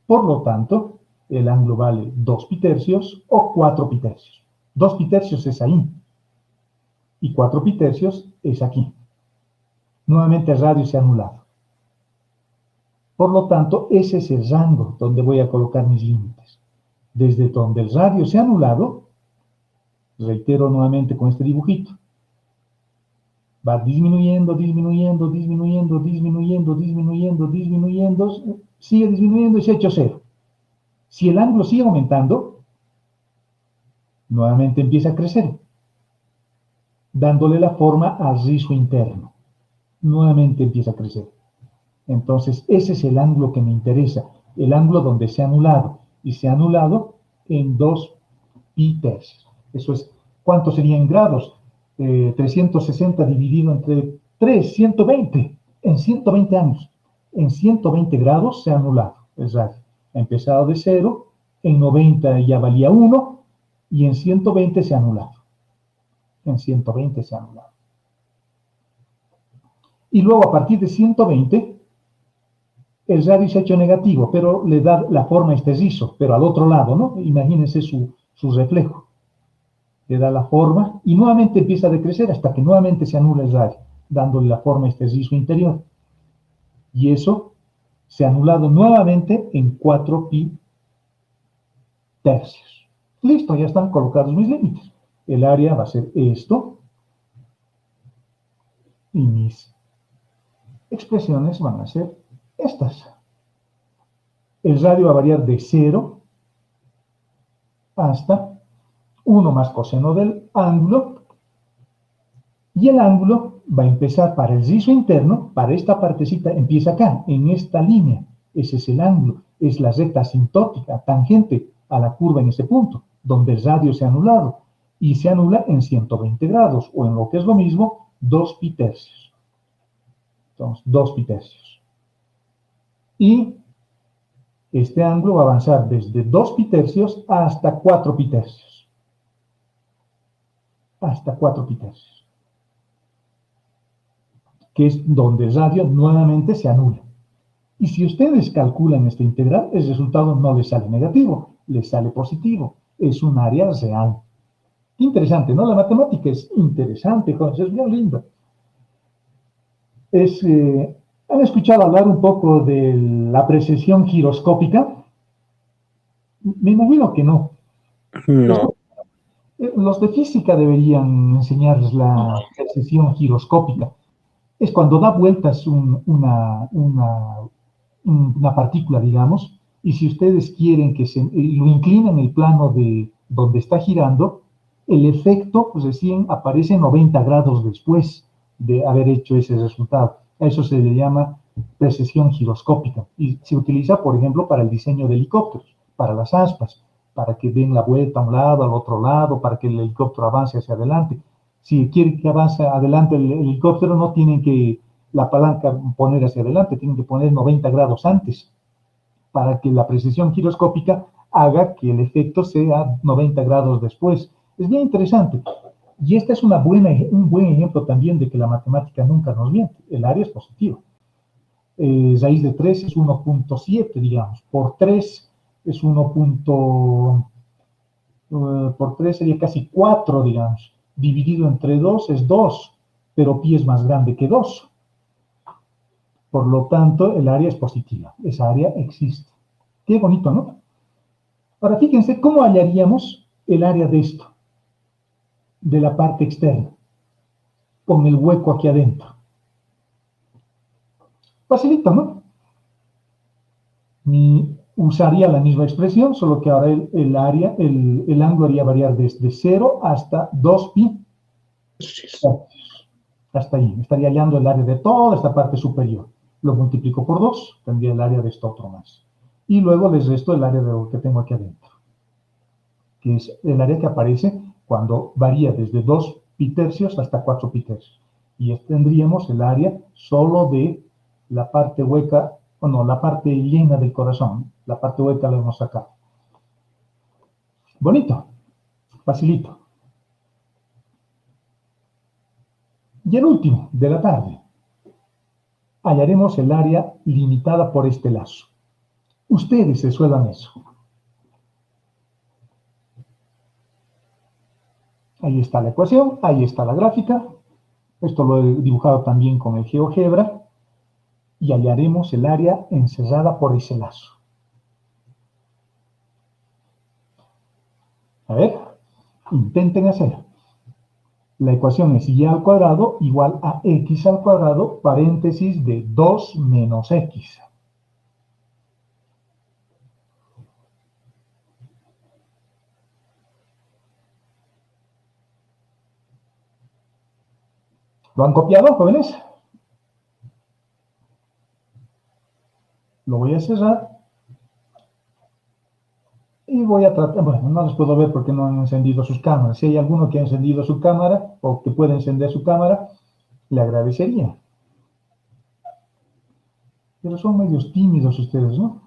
Por lo tanto, el ángulo vale 2 pitercios o 4 pitercios. 2 pitercios es ahí. Y 4 pitercios es aquí. Nuevamente el radio se ha anulado. Por lo tanto, ese es el rango donde voy a colocar mis límites. Desde donde el radio se ha anulado, reitero nuevamente con este dibujito, va disminuyendo, disminuyendo, disminuyendo, disminuyendo, disminuyendo, disminuyendo, sigue disminuyendo y se ha hecho 0. Si el ángulo sigue aumentando, nuevamente empieza a crecer, dándole la forma al rizo interno. Nuevamente empieza a crecer. Entonces, ese es el ángulo que me interesa, el ángulo donde se ha anulado. y se ha anulado en 2 pi tercios. Eso es, ¿cuánto sería en grados? 360 dividido entre 3, 120, en 120 años. En 120 grados se ha anulado el radio. Ha empezado de 0, en 90 ya valía 1, y en 120 se ha anulado. En 120 se ha anulado. Y luego a partir de 120, el radio se ha hecho negativo, pero le da la forma rizo, pero al otro lado, ¿no? Imagínense su reflejo. Le da la forma y nuevamente empieza a decrecer hasta que nuevamente se anula el radio, dándole la forma rizo interior. Y eso se ha anulado nuevamente en 4 pi tercios. Listo, ya están colocados mis límites. El área va a ser esto. Y mis expresiones van a ser estas. El radio va a variar de 0 hasta 1 más coseno del ángulo. Y el ángulo va a empezar para el rizo interno, para esta partecita, empieza acá, en esta línea. Ese es el ángulo, es la recta asintótica, tangente a la curva en ese punto, donde el radio se ha anulado. Y se anula en 120 grados, o en lo que es lo mismo, 2 pi tercios. Entonces, 2 pi tercios. Y este ángulo va a avanzar desde 2 pi tercios hasta 4 pi tercios. Hasta 4 pi tercios. Que es donde el radio nuevamente se anula. Y si ustedes calculan esta integral, el resultado no les sale negativo, les sale positivo. Es un área real. Interesante, ¿no? La matemática es interesante, es bien linda. ¿Han escuchado hablar un poco de la precesión giroscópica? Me imagino que no. No. Los de física deberían enseñarles la precesión giroscópica. Es cuando da vueltas una partícula, digamos, y si ustedes quieren que lo inclinen el plano de donde está girando, el efecto pues, recién aparece 90 grados después de haber hecho ese resultado. A eso se le llama precesión giroscópica y se utiliza, por ejemplo, para el diseño de helicópteros, para las aspas, para que den la vuelta a un lado, al otro lado, para que el helicóptero avance hacia adelante. Si quieren que avance adelante el helicóptero, no tienen que la palanca poner hacia adelante, tienen que poner 90 grados antes, para que la precesión giroscópica haga que el efecto sea 90 grados después. Es bien interesante. Y este es un buen ejemplo también de que la matemática nunca nos miente. El área es positiva. Raíz de 3 es 1.7, digamos. Por 3 es 1. Por 3 sería casi 4, digamos. Dividido entre 2 es 2, pero pi es más grande que 2. Por lo tanto, el área es positiva. Esa área existe. Qué bonito, ¿no? Ahora, fíjense cómo hallaríamos el área de esto, de la parte externa, con el hueco aquí adentro. Facilito, ¿no? Usaría la misma expresión, solo que ahora el ángulo haría variar desde 0 hasta 2 pi. Hasta ahí. Estaría hallando el área de toda esta parte superior. Lo multiplico por 2, tendría el área de esto otro más. Y luego les resto el área de lo que tengo aquí adentro, que es el área que aparece cuando varía desde 2 pi tercios hasta 4 pi tercios. Y tendríamos el área solo de la parte hueca, o no, la parte llena del corazón. La parte hueca la hemos sacado. Bonito, facilito. Y el último, de la tarde. Hallaremos el área limitada por este lazo. Ustedes resuelvan eso. Ahí está la ecuación, ahí está la gráfica. Esto lo he dibujado también con el GeoGebra. Y hallaremos el área encerrada por ese lazo. A ver, intenten hacer. La ecuación es y al cuadrado igual a x al cuadrado, paréntesis de 2 menos x. ¿Lo han copiado, jóvenes? Lo voy a cerrar. Y voy a tratar, bueno, no les puedo ver porque no han encendido sus cámaras. Si hay alguno que ha encendido su cámara o que puede encender su cámara, le agradecería. Pero son medios tímidos ustedes, ¿no?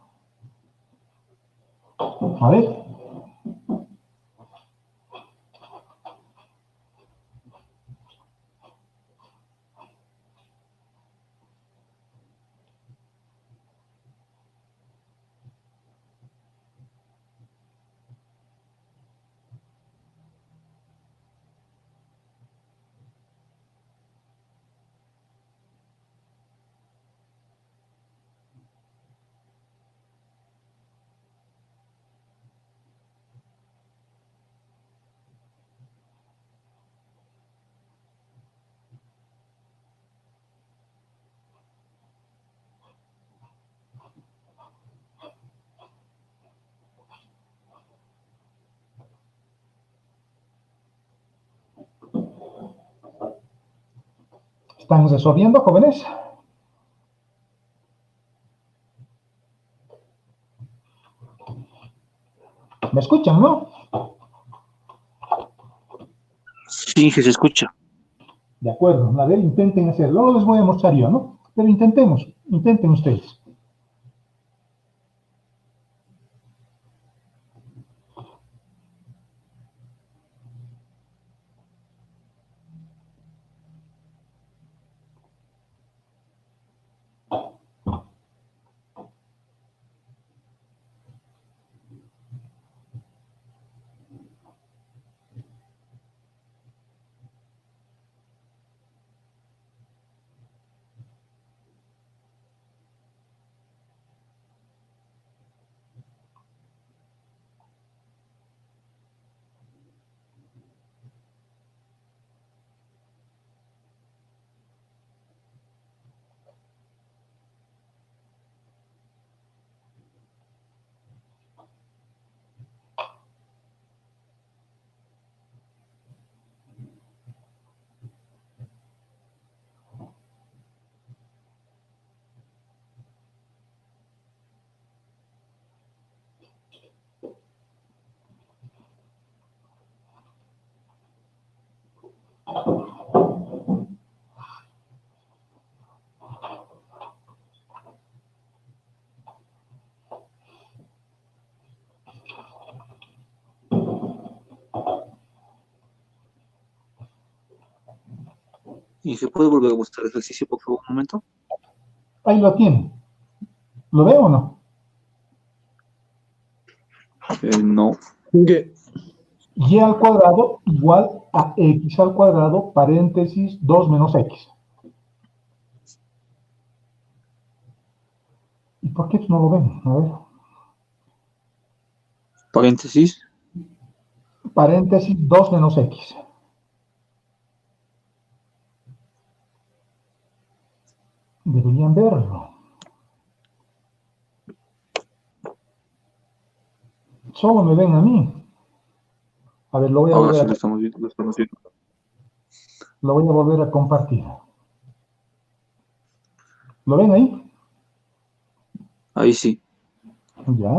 A ver. ¿Están resolviendo, jóvenes? ¿Me escuchan, no? Sí, que se escucha. De acuerdo, a ver, intenten hacerlo. Luego les voy a mostrar yo, ¿no? Pero intentemos, intenten ustedes. ¿Y se puede volver a mostrar el ejercicio, por favor, un momento? Ahí lo tienen. ¿Lo veo o no? No. ¿Qué? Y al cuadrado igual a x al cuadrado, paréntesis, 2 menos x. ¿Y por qué no lo ven? A ver. Paréntesis. Paréntesis, 2 menos x. Deberían verlo. Solo me ven a mí. A ver, Ahora sí lo estamos viendo, lo estamos viendo. lo voy a volver a compartir. ¿Lo ven ahí? Ahí sí. Ya.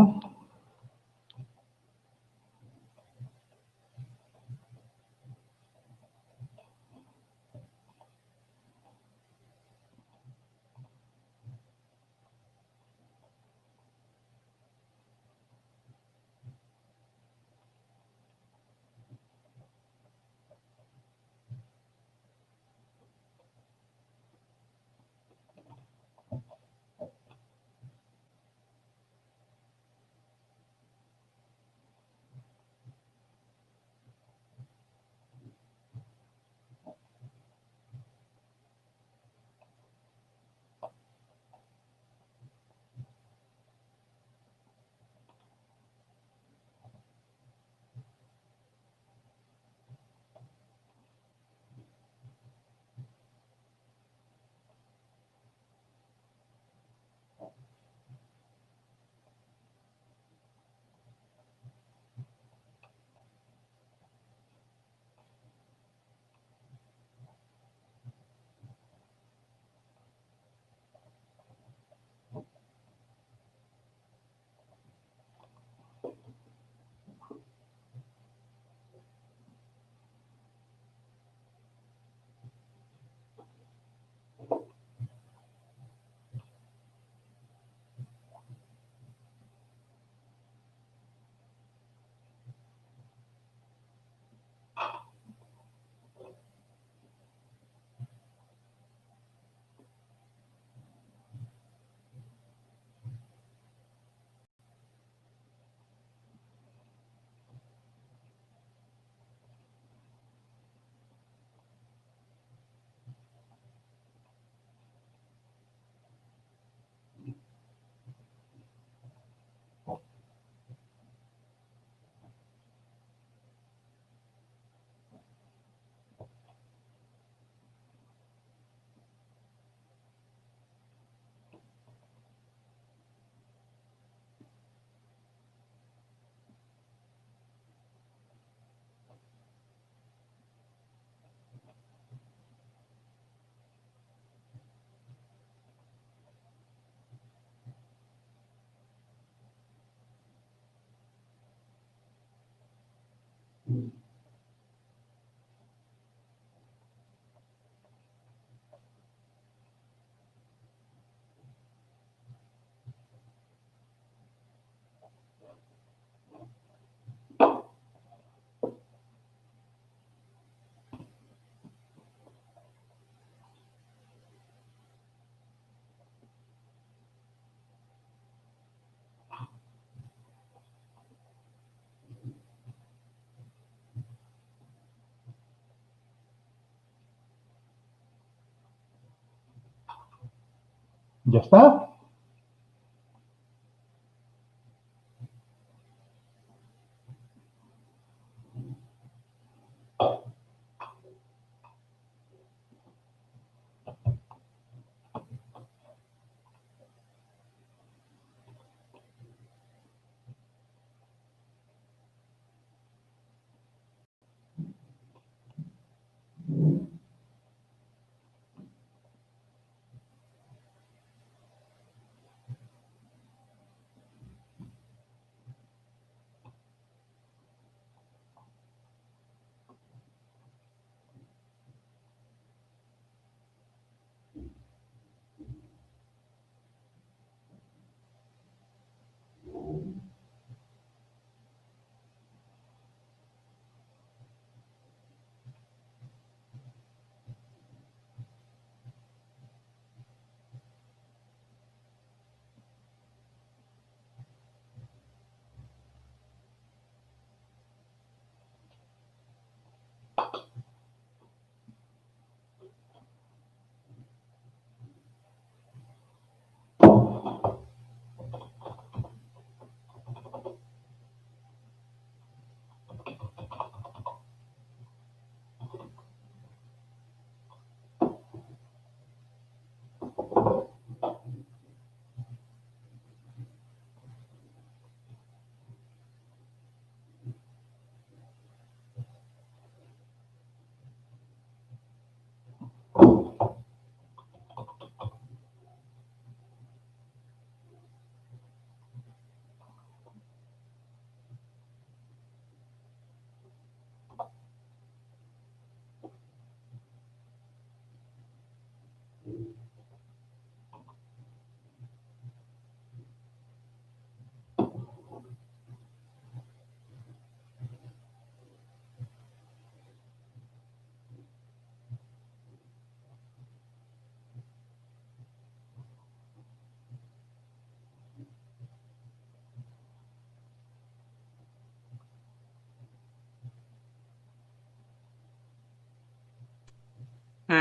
¿Ya está?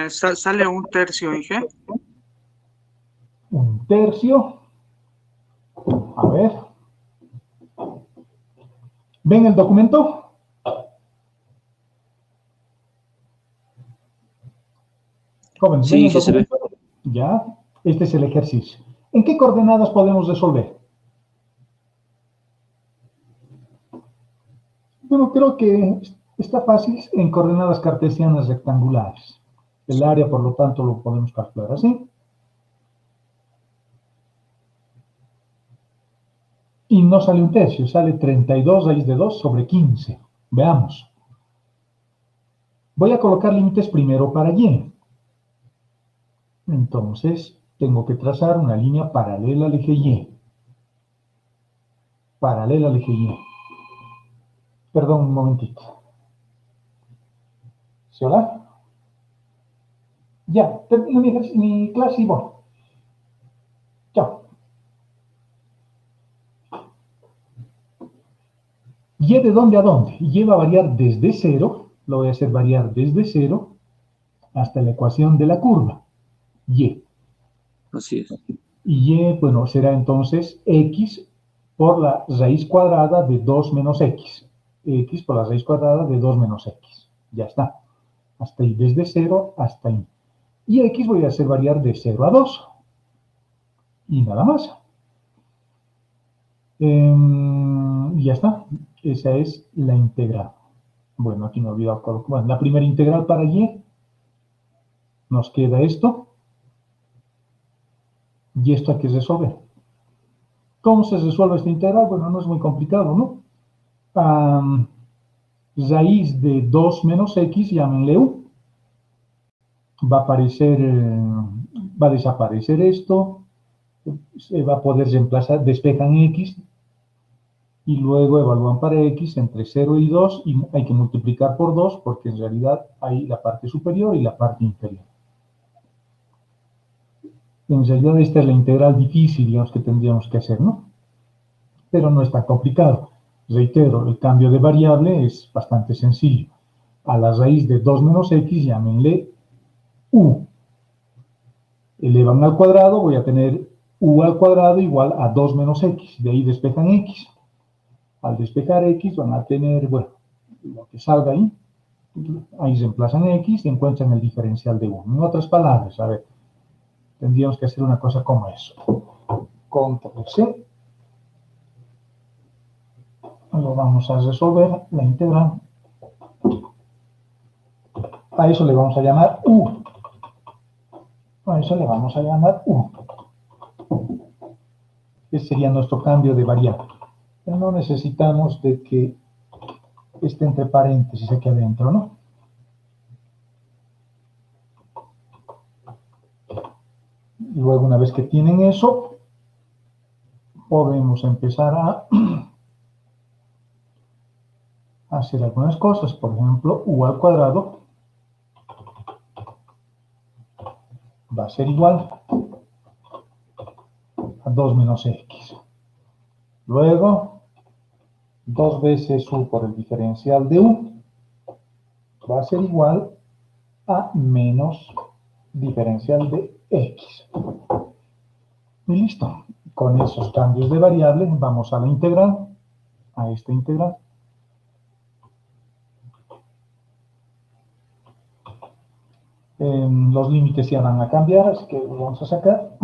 Sale un tercio, Inge. Un tercio. A ver. ¿Ven el documento? Jóvenes, ¿ven Sí, el que se ve. documento? Ya. Este es el ejercicio. ¿En qué coordenadas podemos resolver? Bueno, creo que está fácil en coordenadas cartesianas rectangulares. El área, por lo tanto, lo podemos calcular así. Y no sale un tercio, sale 32 raíz de 2 sobre 15. Veamos. Voy a colocar límites primero para y. Entonces, tengo que trazar una línea paralela al eje y. Paralela al eje y. Perdón, un momentito. ¿Sí, hola? Ya, termino mi clase y voy. Chao. ¿Y de dónde a dónde? Y va a variar desde cero, lo voy a hacer variar desde cero hasta la ecuación de la curva, y. Así es. Y, bueno, será entonces x por la raíz cuadrada de 2 menos x. X por la raíz cuadrada de 2 menos x. Ya está. Hasta ahí, desde 0 hasta ahí. Y x voy a hacer variar de 0 a 2. Y nada más. Ya está. Esa es la integral. Bueno, aquí me he olvidado colocar. Bueno, la primera integral para y. Nos queda esto. Y esto hay que resolver. ¿Cómo se resuelve esta integral? Bueno, no es muy complicado, ¿no? raíz de 2 menos x, llámenle u. Va a aparecer, va a desaparecer esto, se va a poder reemplazar, despejan x, y luego evalúan para x entre 0 y 2, y hay que multiplicar por 2, porque en realidad hay la parte superior y la parte inferior. En realidad esta es la integral difícil, digamos, que tendríamos que hacer, ¿no? Pero no es tan complicado. Reitero, el cambio de variable es bastante sencillo. A la raíz de 2 menos x, llámenle u. Elevan al cuadrado, voy a tener u al cuadrado igual a 2 menos x. De ahí despejan x. Al despejar x van a tener, bueno, lo que salga ahí. Ahí reemplazan x y encuentran el diferencial de 1. En otras palabras, a ver, tendríamos que hacer una cosa como eso. Control C. Lo vamos a resolver, la integral. A eso le vamos a llamar u. A eso le vamos a llamar u. Ese sería nuestro cambio de variable. Pero no necesitamos de que esté entre paréntesis aquí adentro, ¿no? Luego, una vez que tienen eso, podemos empezar a hacer algunas cosas. Por ejemplo, u al cuadrado va a ser igual a 2 menos x. Luego, 2 veces u por el diferencial de u va a ser igual a menos diferencial de x. Y listo. Con esos cambios de variable vamos a la integral, a esta integral. Los límites ya van a cambiar, así que lo vamos a sacar.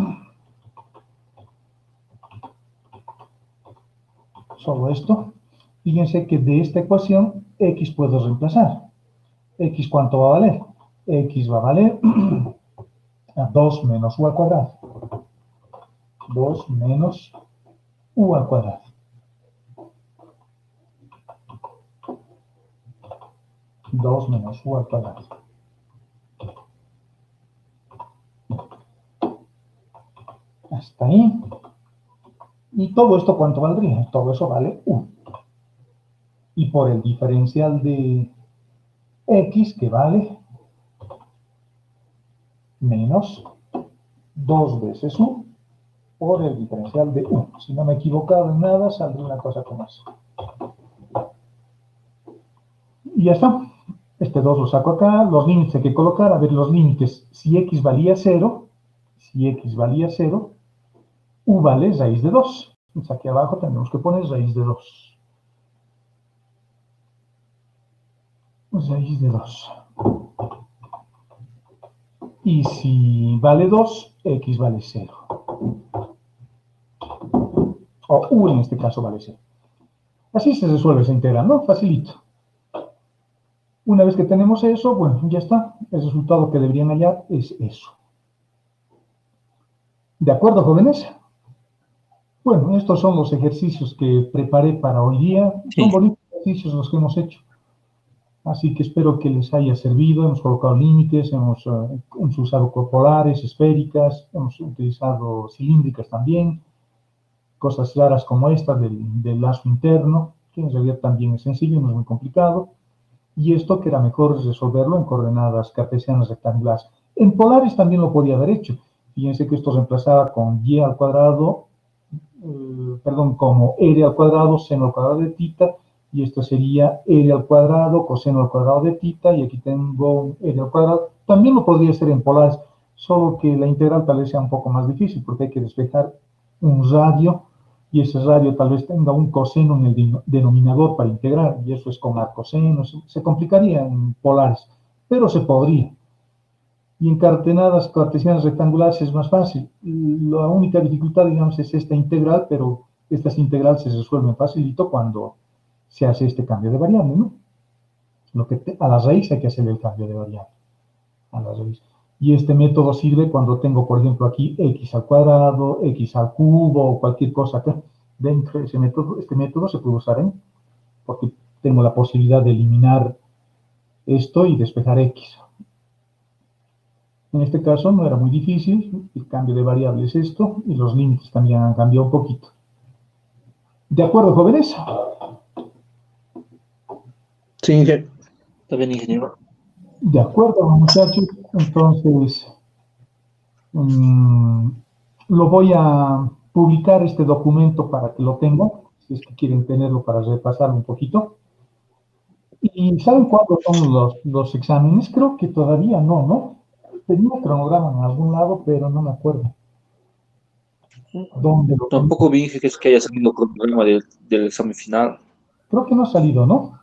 Solo esto. Fíjense que de esta ecuación, x puedo reemplazar. ¿X cuánto va a valer? X va a valer a 2 menos u al cuadrado. 2 menos u al cuadrado. Dos menos u al cuadrado. Hasta ahí. ¿Y todo esto cuánto valdría? Todo eso vale u. Y por el diferencial de x, que vale menos 2 veces u por el diferencial de u. Si no me he equivocado en nada, saldría una cosa como esa. Y ya está. Este 2 lo saco acá. Los límites hay que colocar. A ver, los límites. Si x valía 0, u vale raíz de 2. Entonces aquí abajo tenemos que poner raíz de 2. Raíz de 2. Y si vale 2, x vale 0. O u en este caso vale 0. Así se resuelve esa integral, ¿no? Facilito. Una vez que tenemos eso, bueno, ya está. El resultado que deberían hallar es eso. ¿De acuerdo, jóvenes? Bueno, estos son los ejercicios que preparé para hoy día. Sí. Son bonitos ejercicios los que hemos hecho. Así que espero que les haya servido. Hemos colocado límites, hemos usado polares, esféricas, hemos utilizado cilíndricas también. Cosas raras como esta del lazo interno, que en realidad también es sencillo, no es muy complicado. Y esto que era mejor resolverlo en coordenadas cartesianas rectangulares. En polares también lo podía haber hecho. Fíjense que esto reemplazaba con y al cuadrado, como r al cuadrado, seno al cuadrado de tita, y esto sería r al cuadrado, coseno al cuadrado de tita, y aquí tengo un r al cuadrado. También lo podría hacer en polares, solo que la integral tal vez sea un poco más difícil, porque hay que despejar un radio, y ese radio tal vez tenga un coseno en el denominador para integrar, y eso es con arcoseno, se complicaría en polares, pero se podría. Y en cartenadas cartesianas rectangulares es más fácil. La única dificultad, digamos, es esta integral, pero estas integrales se resuelven facilito cuando se hace este cambio de variable, ¿no? A la raíz hay que hacer el cambio de variable. A la raíz. Y este método sirve cuando tengo, por ejemplo, aquí x al cuadrado, x al cubo o cualquier cosa acá. Dentro de ese método, este método se puede usar porque tengo la posibilidad de eliminar esto y despejar X. En este caso no era muy difícil, el cambio de variable es esto, y los límites también han cambiado un poquito. ¿De acuerdo, jóvenes? Sí, Inge. Está bien, ingeniero. De acuerdo, muchachos. Entonces, lo voy a publicar este documento para que lo tengan, si es que quieren tenerlo para repasarlo un poquito. ¿Y saben cuándo son los exámenes? Creo que todavía no. Tenía un cronograma en algún lado, pero no me acuerdo. ¿Dónde lo tengo? Tampoco vi que es que haya salido con el programa del examen final. Creo que no ha salido, ¿no?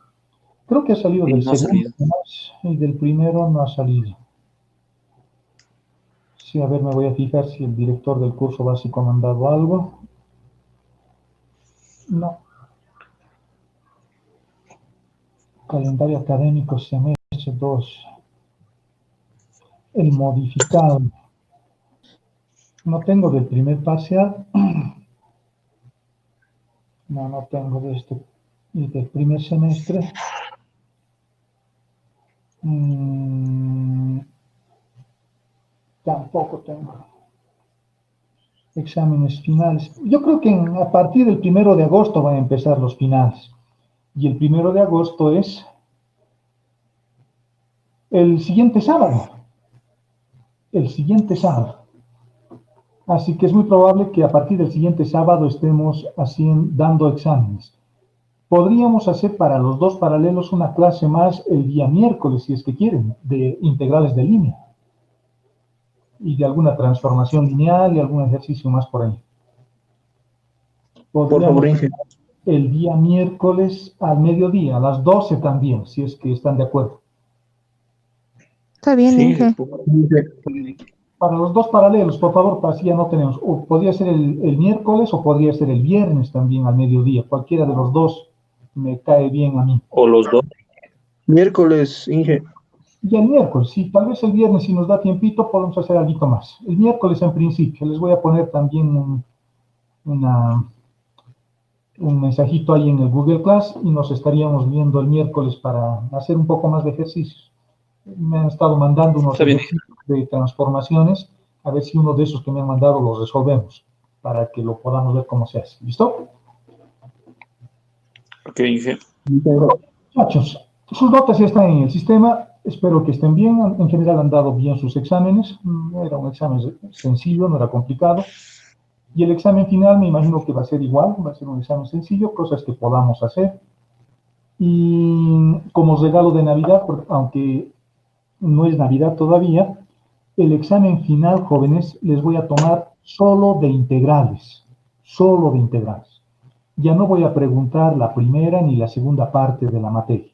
Creo que ha salido Sí, del no ha segundo, salido. y del primero no ha salido. Sí, a ver, me voy a fijar si el director del curso básico ha mandado algo. No. Calendario académico semestre 2. El modificado. No tengo del primer parcial. No tengo de este. Y del primer semestre. Tampoco tengo. Exámenes finales. Yo creo que a partir del 1 de agosto van a empezar los finales. Y el 1 de agosto es el siguiente sábado. El siguiente sábado. Así que es muy probable que a partir del siguiente sábado estemos dando exámenes. Podríamos hacer para los dos paralelos una clase más el día miércoles, si es que quieren, de integrales de línea. Y de alguna transformación lineal y algún ejercicio más por ahí. Por favor, Inge. El día miércoles al mediodía, a las 12 también, si es que están de acuerdo. Está bien, Sí, Inge. Para los dos paralelos, por favor, así ya no tenemos. O podría ser el miércoles o podría ser el viernes también al mediodía. Cualquiera de los dos me cae bien a mí. o los dos. Miércoles, Inge. Y el miércoles, sí, tal vez el viernes, si nos da tiempito, podemos hacer algo más. El miércoles en principio, les voy a poner también un mensajito ahí en el Google Class y nos estaríamos viendo el miércoles para hacer un poco más de ejercicios. Me han estado mandando unos ejercicios de transformaciones, a ver si uno de esos que me han mandado los resolvemos, para que lo podamos ver cómo se hace. ¿Listo? Ok, Inge. Muchachos, sus notas ya están en el sistema, espero que estén bien, en general han dado bien sus exámenes, era un examen sencillo, no era complicado, y el examen final me imagino que va a ser igual, va a ser un examen sencillo, cosas que podamos hacer, y como regalo de Navidad, aunque no es Navidad todavía, el examen final, jóvenes, les voy a tomar solo de integrales, solo de integrales. Ya no voy a preguntar la primera ni la segunda parte de la materia,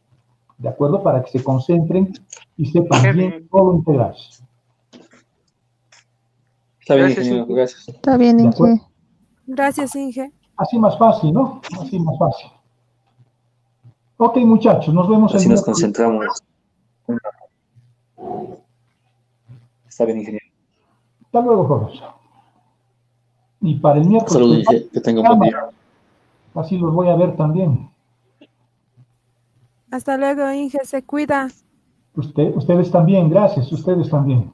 ¿de acuerdo? Para que se concentren y sepan bien solo integrales. Está bien, Gracias, ingeniero, Inge. gracias. Está bien, ¿De acuerdo? Inge. Gracias, Inge. Así más fácil, ¿no? Así más fácil. Ok, muchachos, nos vemos el Así nos miércoles. concentramos. Está bien, ingeniero. Hasta luego, jóvenes. Y para el miércoles, Saludos, Inge. Que tenga un buen día. así los voy a ver también. Hasta luego, Inge. Se cuida. Ustedes también, gracias, ustedes también.